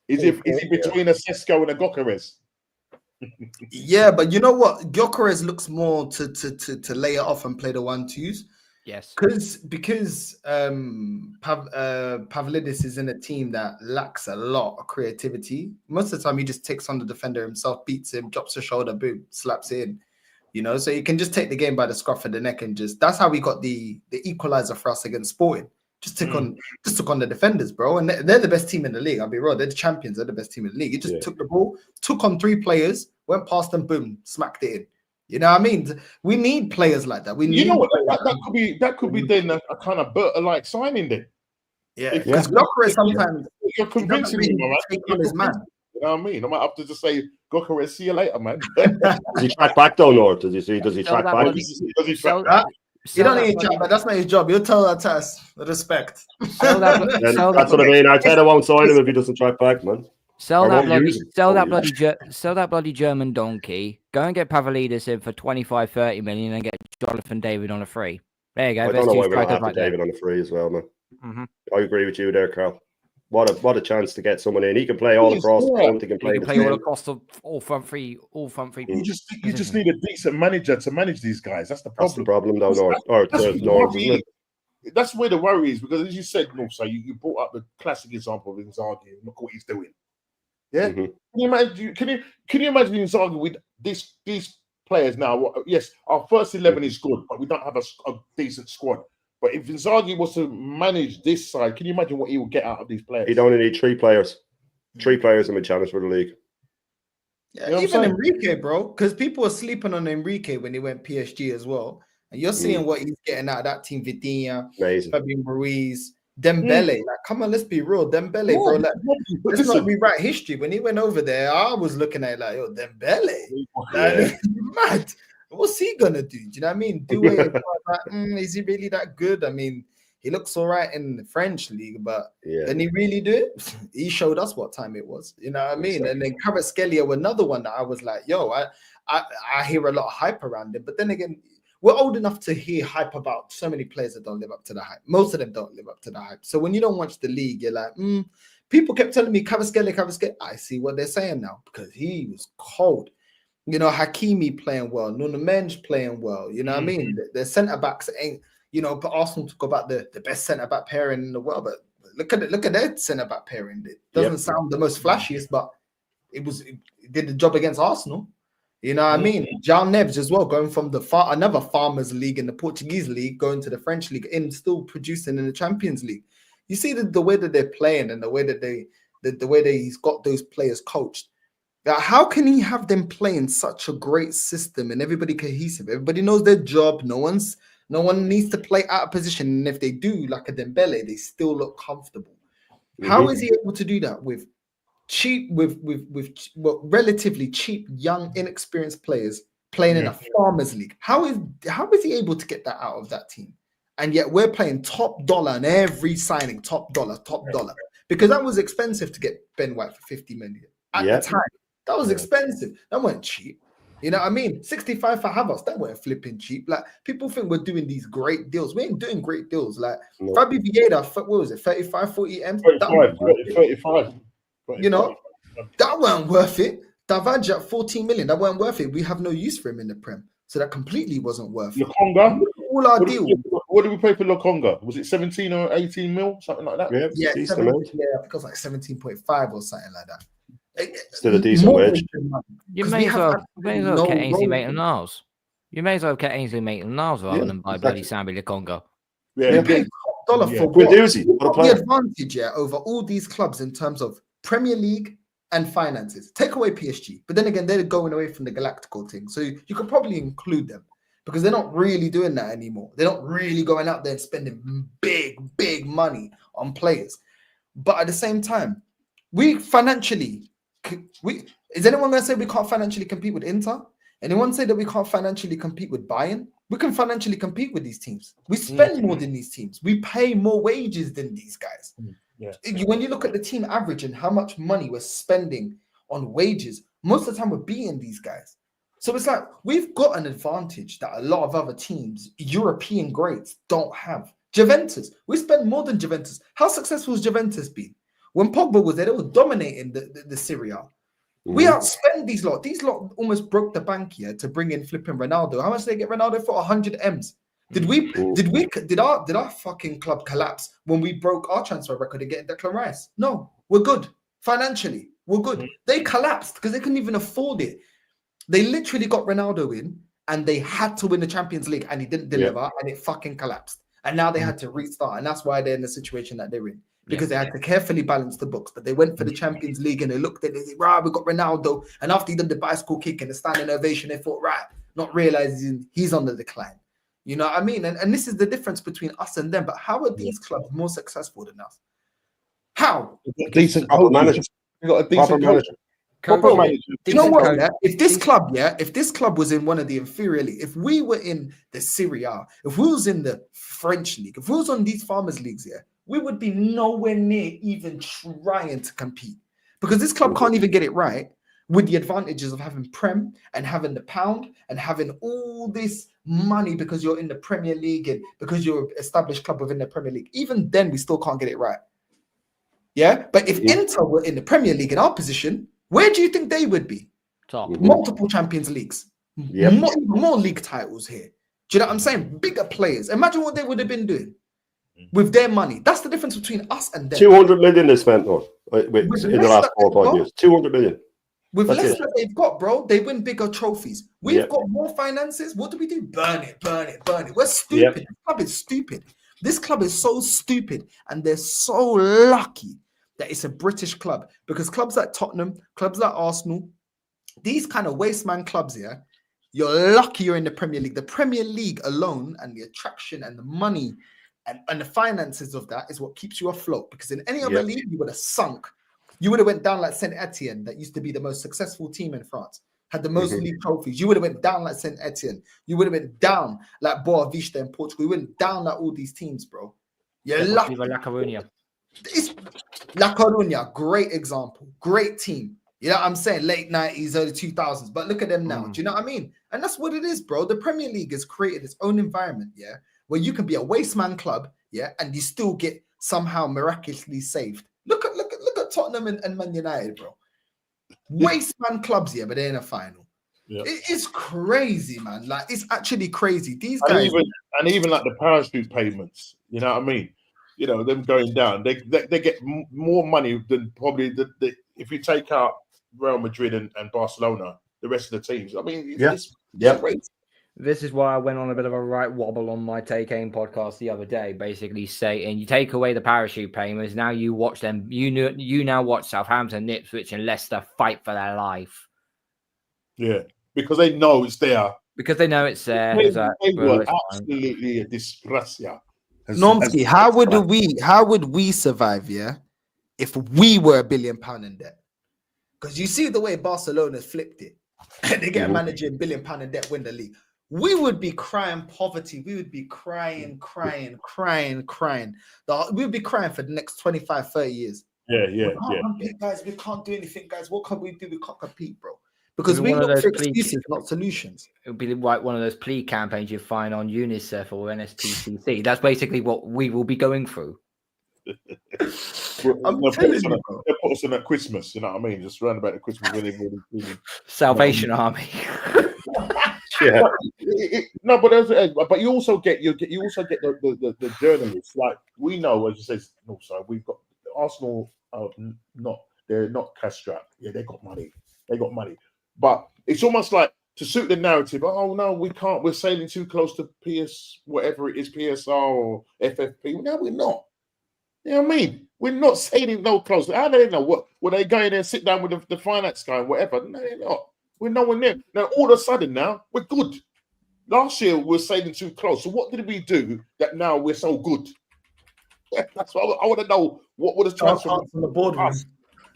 Is he between a Sesko and a Gyökeres? Yeah, but you know what? Gyökeres looks more to lay it off and play the 1-2s. Yes, because Pavlidis is in a team that lacks a lot of creativity. Most of the time, he just takes on the defender himself, beats him, drops a shoulder, boom, slaps it in. You know, so you can just take the game by the scruff of the neck and that's how we got the equalizer for us against Sporting. Just took on the defenders, bro, and they're the best team in the league. I'll be real, they're the champions. They're the best team in the league. He just took the ball, took on 3 players, went past them, boom, smacked it in. You know what I mean? We need players like that. We need. You know what? That could be then a kind of Berta-like signing then. Yeah, because Gyökeres sometimes you're convincing me, man. On his man. You know what I mean? I might have to just say, Gyökeres, see you later, man. Does he track back though, Nor? Does he track back? Does he track back? You don't need to, but that's not his job. You'll tell that to us. Respect. That's what I mean. Arteta won't sign him if he doesn't track back, man. Sell that bloody German donkey. Go and get Pavlidis in for 25-30 million and get Jonathan David on a free. There you go. I don't know why we're not having David on a free as well, man. Mm-hmm. I agree with you there, Carl. What a chance to get someone in. He can play all across the front. He can play all across all front three. You just need a decent manager to manage these guys. That's the problem. That's the problem, though, That's where the worry is, because as you said, North, you brought up the classic example of Inzaghi. Look what he's doing. Yeah, mm-hmm. Can you imagine Inzaghi with these players now? Yes, our first 11 is good, but we don't have a decent squad. But if Inzaghi was to manage this side, can you imagine what he would get out of these players? He'd only need 3 players. 3 players and we challenge for the league. Yeah, you know even Enrique, bro, because people were sleeping on Enrique when he went PSG as well. And you're seeing what he's getting out of that team. Vitinha, Fabian Ruiz, Dembele. Like, come on, let's be real. Dembele, bro. Like, let's not rewrite history. When he went over there, I was looking at it like, yo, Dembele. Like, mad. What's he gonna do? Do you know what I mean? Is he really that good? I mean, he looks all right in the French league, but can he really do it? He showed us what time it was. You know what I mean? Exactly. And then Kvaratskhelia, another one that I was like, yo, I hear a lot of hype around him, but then again, we're old enough to hear hype about so many players that don't live up to the hype. Most of them don't live up to the hype. So when you don't watch the league, you're like, people kept telling me Kvaratskhelia. I see what they're saying now because he was cold. You know, Hakimi playing well, Nuno Mendes playing well. You know what I mean? The centre backs ain't, but Arsenal talk about the best centre back pairing in the world, but look at their centre back pairing. It doesn't sound the most flashiest, but it did the job against Arsenal. You know what I mean? João Neves as well, going from another farmers league in the Portuguese league, going to the French league, and still producing in the Champions League. You see the way that they're playing and the way that he's got those players coached. Now, how can he have them playing such a great system and everybody cohesive? Everybody knows their job. No one needs to play out of position, and if they do, like a Dembele, they still look comfortable. How is he able to do that with relatively cheap, young, inexperienced players playing in a farmers league? How is he able to get that out of that team? And yet we're playing top dollar on every signing, top dollar, because that was expensive to get Ben White for 50 million at the time. That was expensive. That weren't cheap. You know what I mean? 65 for Havertz, that weren't flipping cheap. Like, people think we're doing these great deals. We ain't doing great deals. Like, Fabi Vieira, what was it, 35, 40 M's? 35. You know, that weren't worth it. Davaja at 14 million, that weren't worth it. We have no use for him in the Prem. So that completely wasn't worth it. Lokonga? All our deals. What did we pay for Lokonga? Was it 17 or 18 mil? Something like that? Yeah, I think it was like 17.5 or something like that. Still a decent wage. You may as well get Ainsley Maitland-Niles. You may as well get Ainsley Maitland-Niles rather than buy bloody Sambi Lokonga. We're paying $1 for what? The advantage over all these clubs in terms of Premier League and finances. Take away PSG, but then again, they're going away from the Galactical thing, so you could probably include them because they're not really doing that anymore. They're not really going out there and spending big money on players. But at the same time, is anyone going to say we can't financially compete with Inter? Anyone say that we can't financially compete with Bayern? We can financially compete with these teams. We spend more than these teams. We pay more wages than these guys. When you look at the team average and how much money we're spending on wages, most of the time we're beating these guys. So it's like we've got an advantage that a lot of other teams, European greats, don't have. Juventus, we spend more than Juventus. How successful has Juventus been? When Pogba was there, they were dominating the Serie A. We outspend these lot. These lot almost broke the bank here to bring in flipping Ronaldo. How much did they get Ronaldo for? 100 M's. Did our fucking club collapse when we broke our transfer record and getting Declan Rice? No, we're good financially. We're good. They collapsed because they couldn't even afford it. They literally got Ronaldo in and they had to win the Champions League and he didn't deliver and it fucking collapsed. And now they had to restart, and that's why they're in the situation that they're in. Because they had to carefully balance the books. But they went for the Champions League and they looked at it, they said, right, we got Ronaldo. And after he did the bicycle kick and the standing ovation, they thought, right, not realizing he's on the decline. You know what I mean? And this is the difference between us and them. But how are these clubs more successful than us? How? Decent manager. You got a decent manager. You know what? Yeah? If this club was in one of the inferior league, if we were in the Serie A, if we was in the French league, if we was on these farmers leagues here, we would be nowhere near even trying to compete because this club can't even get it right with the advantages of having Prem and having the pound and having all this money because you're in the Premier League and because you're an established club within the Premier League. Even then, we still can't get it right. Yeah, but if Inter were in the Premier League in our position, where do you think they would be? Top. Multiple Champions Leagues, more league titles here. Do you know what I'm saying? Bigger players. Imagine what they would have been doing with their money. That's the difference between us and them. 200 million they spent on in the last 4 or 5 years. 200 million. With less that they've got, bro, they win bigger trophies. We've got more finances. What do we do? Burn it. We're stupid. This club is stupid. This club is so stupid, and they're so lucky that it's a British club because clubs like Tottenham, clubs like Arsenal, these kind of waste man clubs here, you're lucky you're in the Premier League. The Premier League alone and the attraction and the money and the finances of that is what keeps you afloat. Because in any other league, you would have sunk. You would have went down like Saint Etienne, that used to be the most successful team in France, had the most league trophies. You would have went down like Saint Etienne. You would have went down like Boa Vista in Portugal. You went down like all these teams, bro. You're lucky. La Coruña. It's La Coruña, great example, great team. You know what I'm saying? Late 90s, early 2000s. But look at them now. Do you know what I mean? And that's what it is, bro. The Premier League has created its own environment, where you can be a waste man club, and you still get somehow miraculously saved. Look at Tottenham and Man United, bro. Waste man clubs, but they're in a final. Yeah. It's crazy, man. Like, it's actually crazy. These And guys, even like the parachute payments, you know what I mean? You know, them going down, they get more money than probably the if you take out Real Madrid and Barcelona, the rest of the teams. I mean, it's crazy. This is why I went on a bit of a right wobble on my Take Aim podcast the other day, basically saying you take away the parachute payments, now you watch them. You now watch Southampton, Ipswich, and Leicester fight for their life. Yeah, because they know it's there. Because they know it's there. They were absolutely a disgrace. Normski, how would we survive, if we were £1 billion in debt? Because you see the way Barcelona flipped it. They get a manager £1 billion in debt, win the league. We would be crying poverty. We would be crying. We would be crying for the next 25, 30 years. Yeah. Compete, guys, we can't do anything, guys. What can we do? We can't compete, bro. Because we look for excuses, not solutions. It would be like one of those plea campaigns you find on UNICEF or NSPCC. That's basically what we will be going through. They'll put us in at Christmas, you know what I mean? Just round about the Christmas when they're really Salvation Army. Yeah. But you also get the journalists. Like, we know, as you say, also we've got Arsenal. They're not cash strapped. Yeah, they got money. But it's almost like to suit the narrative. Oh no, we can't. We're sailing too close to whatever it is, PSR or FFP. No, we're not. You know what I mean? We're not sailing no close. How do they know? What were they going there and sit down with the finance guy and whatever? No, they're not. We're nowhere near. Now all of a sudden now we're good. Last year we were sailing too close. So what did we do that now we're so good? That's what I want to know. What would have transformed on the board us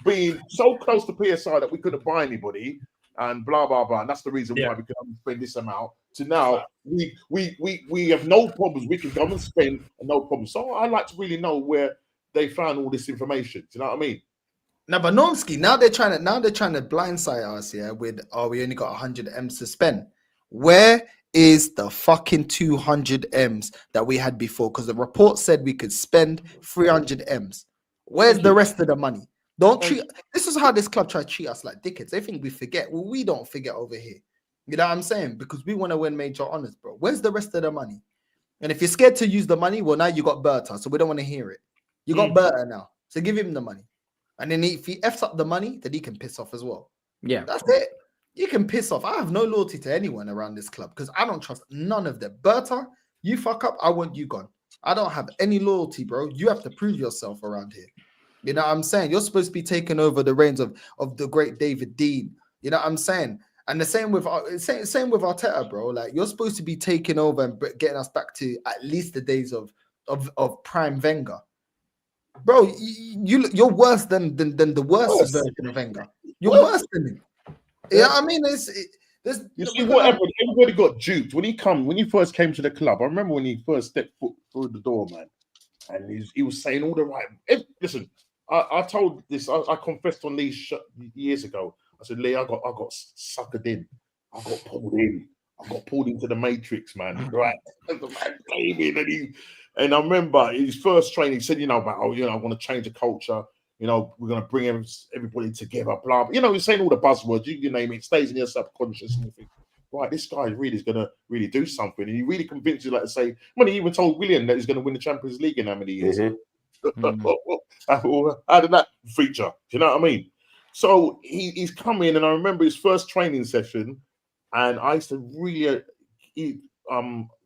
being so close to PSI that we couldn't buy anybody and blah blah blah. And that's the reason why we can only spend this amount. To now we have no problems. We can go and spend no problem. So I like to really know where they found all this information. Do you know what I mean? No, but Normski, now they're trying to blindside us, with we only got 100 M's to spend. Where is the fucking 200 M's that we had before? Because the report said we could spend 300 M's. Where's the rest of the money? This is how this club try to treat us like dickheads. They think we forget. Well, we don't forget over here. You know what I'm saying? Because we want to win major honors, bro. Where's the rest of the money? And if you're scared to use the money, well, now you got Berta, so we don't want to hear it. You got Berta now, so give him the money. And then if he F's up the money, then he can piss off as well. Yeah. That's it. You can piss off. I have no loyalty to anyone around this club because I don't trust none of them. Berta, you fuck up, I want you gone. I don't have any loyalty, bro. You have to prove yourself around here. You know what I'm saying? You're supposed to be taking over the reins of the great David Dean. You know what I'm saying? And the same with Arteta, bro. Like, you're supposed to be taking over and getting us back to at least the days of prime Wenger. Bro, you're worse than the worst version of Wenger. You're worse than him. Yeah, I mean, you see what happened? Everybody got duped when he first came to the club. I remember when he first stepped foot through the door, man, and he was saying all the right. Listen, I told this. I confessed on Lee years ago. I said, Lee, I got suckered in. I got pulled in. I got pulled into the matrix, man. Right? The man came in and I remember his first training. He said, I want to change the culture. We're going to bring everybody together, blah, blah. He's saying all the buzzwords, you name it, it stays in your subconscious. And you think, right, this guy really is going to really do something. And he really convinced you, like to say, when he even told William that he's going to win the Champions League in how many years? How did that feature? Do you know what I mean? So he's come in, and I remember his first training session, and I used to really,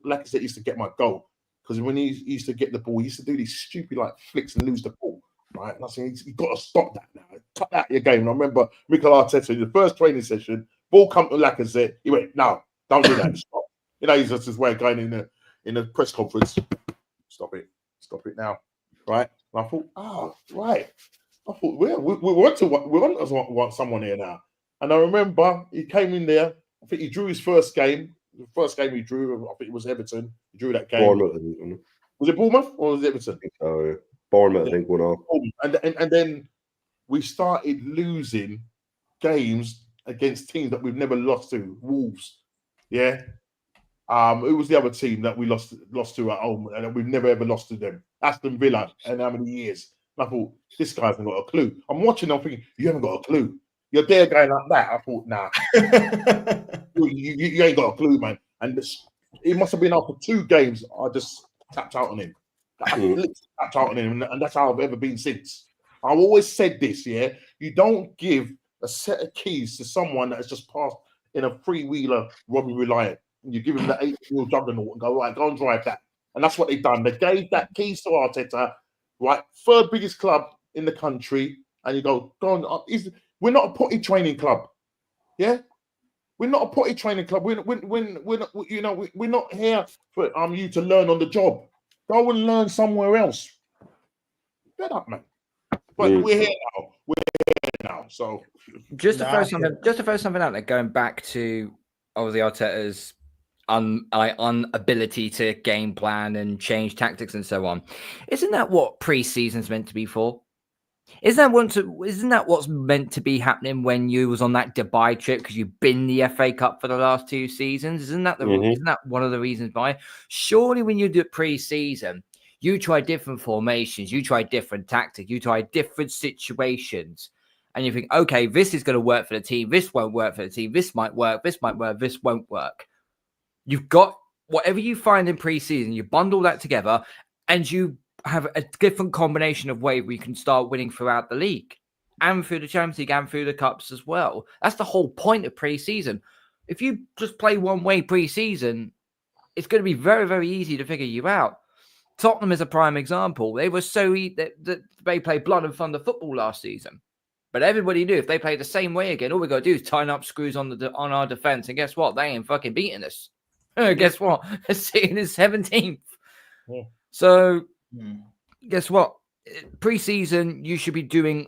like I said, used to get my goal. Because when he used to get the ball, he used to do these stupid like flicks and lose the ball. Right, and I said, you've got to stop that now. Cut that your game. And I remember Mikel Arteta in the first training session, ball come to Lacazette. He went, no, don't do that. Stop. He's just his way of going in a press conference. Stop it now. Right? And I thought, right. I thought, we want someone here now. And I remember he came in there. I think he drew his first game. The first game he drew, I think it was Everton. He drew that game. Bournemouth, was it Bournemouth or was it Everton? Oh, yeah. Bournemouth, I think, went off. And then we started losing games against teams that we've never lost to. Wolves, yeah. It was the other team that we lost to at home, and we've never ever lost to them. Aston Villa, and how many years? And I thought, this guy hasn't got a clue. I'm watching, I'm thinking, you haven't got a clue. You're there going like that. I thought, nah, you ain't got a clue, man. And it must have been after 2 games, I just tapped out on him. I literally tapped out on him, and that's how I've ever been since. I've always said this, yeah. You don't give a set of keys to someone that has just passed in a 3-wheeler Robbie Reliant. You give him the 8-wheel juggernaut and go, right, go and drive that. And that's what they've done. They gave that keys to Arteta, right? 3rd biggest club in the country. And you go on. We're not a potty training club. Yeah? We're not a potty training club. We're not here for you to learn on the job. Go and learn somewhere else. Get up, man. But we're here now. So just to throw something out there, going back to obviously Arteta's inability to game plan and change tactics and so on. Isn't that what pre-season's meant to be for? Isn't that what's meant to be happening when you was on that Dubai trip because you've been the FA Cup for the last 2 seasons? Isn't that one of the reasons why? Surely when you do it pre-season, you try different formations, you try different tactics, you try different situations, and you think, okay, this is going to work for the team, this won't work for the team, this might work, this won't work. You've got whatever you find in pre-season, you bundle that together, and you have a different combination of ways we can start winning throughout the league and through the Champions League and through the Cups as well. That's the whole point of pre-season. If you just play one way pre-season, it's going to be very, very easy to figure you out. Tottenham is a prime example. They were that they played blood and thunder football last season. But everybody knew if they play the same way again, all we got to do is tighten up screws on our defense. And guess what? They ain't fucking beating us. Guess what? They're sitting in 17th. Yeah. So guess what? Pre-season, you should be doing,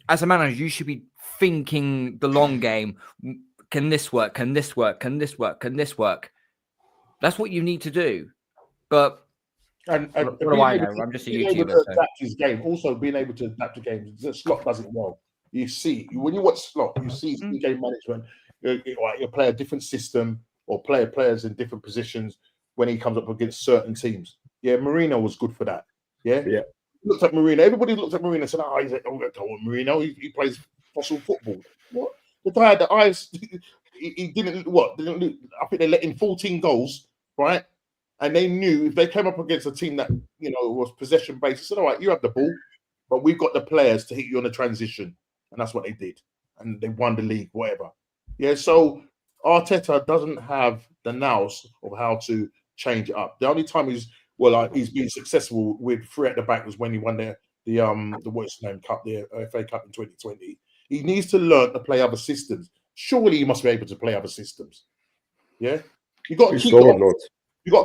as a manager, you should be thinking the long game. Can this work? Can this work? Can this work? Can this work? That's what you need to do. But what do I know? I'm just a YouTuber. Adapt his game. Also, being able to adapt to games. Slot does it well. You see, when you watch Slot, you see game management. You play a different system or play players in different positions when he comes up against certain teams. Yeah, Mourinho was good for that. Yeah. Looked at Mourinho. Everybody looked at Mourinho and said, he's like, Mourinho. He plays fossil football. What? The guy had the eyes. He didn't. What? I think they let in 14 goals, right? And they knew if they came up against a team that was possession based, they said, "All right, you have the ball, but we've got the players to hit you on the transition," and that's what they did, and they won the league, whatever. Yeah. So Arteta doesn't have the nous of how to change it up. The only time he's been successful with 3 at the back was when he won the what's the name cup, the FA Cup in 2020. He needs to learn to play other systems. Surely he must be able to play other systems. Yeah, you got to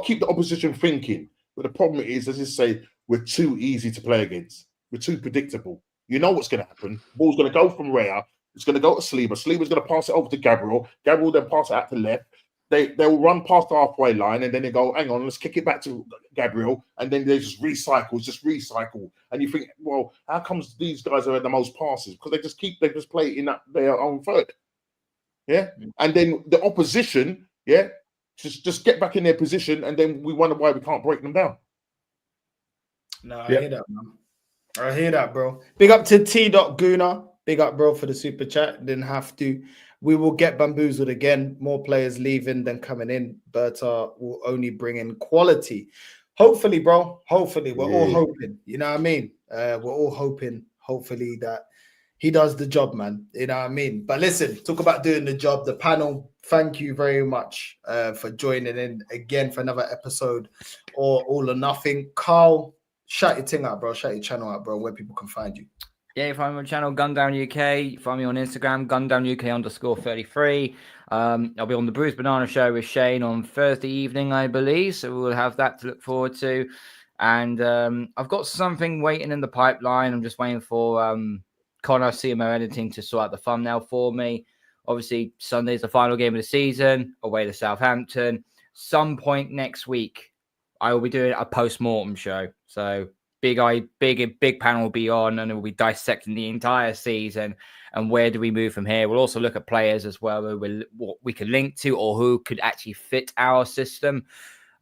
keep the opposition thinking. But the problem is, as you say, we're too easy to play against. We're too predictable. You know what's going to happen. Ball's going to go from Raya. It's going to go to Saliba. Saliba's going to pass it over to Gabriel. Gabriel then pass it out to left. They'll run past the halfway line and then they go, hang on, let's kick it back to Gabriel. And then they just recycle. And you think, well, how comes these guys are at the most passes? Because they just play in their own third. Yeah. And then the opposition, just get back in their position, and then we wonder why we can't break them down. No, I hear that, man. I hear that, bro. Big up to T.Guna. Big up, bro, for the super chat. Didn't have to. We will get bamboozled again. More players leaving than coming in. Berta will only bring in quality. Hopefully, bro. Hopefully. We're all hoping. You know what I mean? We're all hoping, hopefully, that he does the job, man. You know what I mean? But listen, talk about doing the job. The panel, thank you very much for joining in again for another episode or All or Nothing. Carl, shout your thing out, bro. Shout your channel out, bro, where people can find you. Yeah, find me on my channel, Gundown UK. Find me on Instagram, GundownUK_33. I'll be on the Bruised Banana Show with Shane on Thursday evening, I believe. So we'll have that to look forward to. And I've got something waiting in the pipeline. I'm just waiting for Connor CMO Editing to sort out the thumbnail for me. Obviously, Sunday's the final game of the season, away to Southampton. Some point next week, I will be doing a post-mortem show. So big panel will be on, and we'll be dissecting the entire season and where do we move from here. We'll also look at players as well, what we can link to or who could actually fit our system.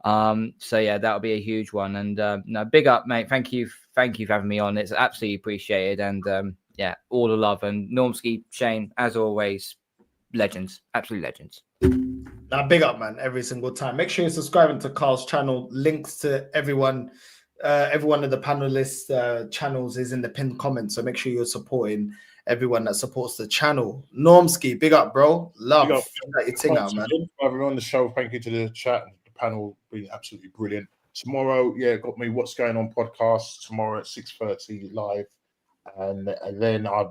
So yeah, that'll be a huge one. And no, big up, mate. Thank you for having me on. It's absolutely appreciated. And yeah, all the love. And Normski, Shane, as always, legends, absolute legends. Now, big up, man, every single time. Make sure you're subscribing to Carl's channel. Links to everyone, every one of the panelists' channels is in the pinned comment. So make sure you're supporting everyone that supports the channel. Normski, big up, bro. Love. Big up. That your thing out, man. Everyone on the show, thank you to the chat and the panel, been absolutely brilliant. Tomorrow, yeah, got me What's Going On podcast tomorrow at 6:30 live, and then I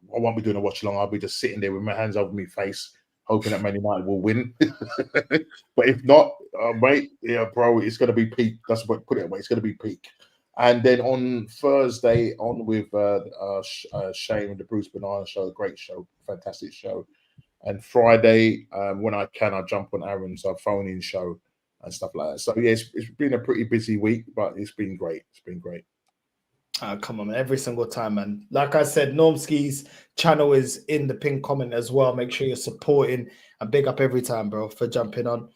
won't be doing a watch along. I'll be just sitting there with my hands over my face, hoping that Man United will win. But if not, mate, yeah, bro, it's going to be peak. That's what put it away. It's going to be peak. And then on Thursday, on with Shane and the Bruce Banana show, great show, fantastic show. And Friday, when I can, I jump on Aaron's phone-in show and stuff like that. So yeah, it's been a pretty busy week, but it's been great. It's been great. Come on, man. Every single time, man. Like I said, Normski's channel is in the pinned comment as well. Make sure you're supporting and big up every time, bro, for jumping on.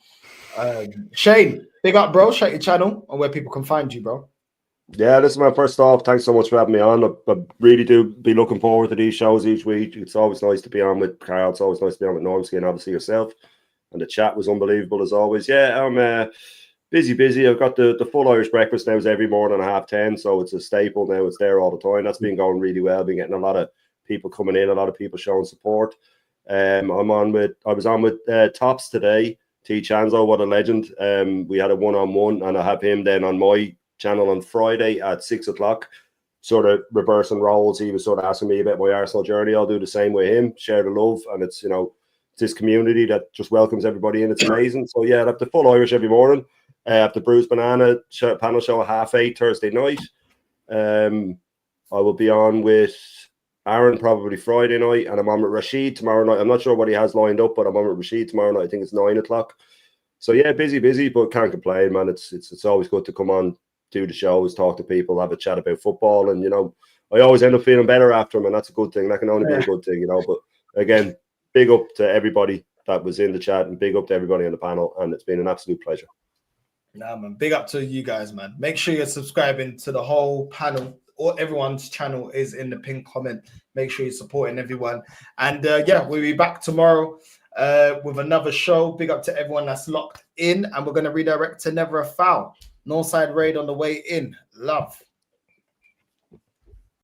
Shane, big up, bro. Shout your channel and where people can find you, bro. Yeah, this is my first off. Thanks so much for having me on. I really do be looking forward to these shows each week. It's always nice to be on with Carl. It's always nice to be on with Normski and obviously yourself. And the chat was unbelievable as always. Yeah, I'm busy. I've got the full Irish breakfast now. It's every morning at 10:30, so it's a staple now. It's there all the time. That's been going really well. Been getting a lot of people coming in, a lot of people showing support. I was on with Tops today. T Chanzo, what a legend. We had a one-on-one, and I have him then on my channel on Friday at 6:00, sort of reversing roles. He was sort of asking me about my Arsenal journey. I'll do the same with him, share the love, and it's this community that just welcomes everybody in. It's amazing. So yeah, I have the full Irish every morning. I have the Bruce Banana panel show at 8:30 Thursday night. I will be on with Aaron probably Friday night, and I'm on with Rashid tomorrow night. I'm not sure what he has lined up, but I'm on with Rashid tomorrow night. I think it's 9:00. So yeah, busy, but can't complain, man. It's always good to come on, do the shows, talk to people, have a chat about football, and I always end up feeling better after them, and that's a good thing. That can only be a good thing, But again, big up to everybody that was in the chat, and big up to everybody on the panel, and it's been an absolute pleasure. Nah, man, big up to you guys, man. Make sure you're subscribing to the whole panel. Or everyone's channel is in the pinned comment. Make sure you're supporting everyone. And yeah, we'll be back tomorrow with another show. Big up to everyone that's locked in, and we're going to redirect to Never a Foul. Northside Raid on the way in. Love.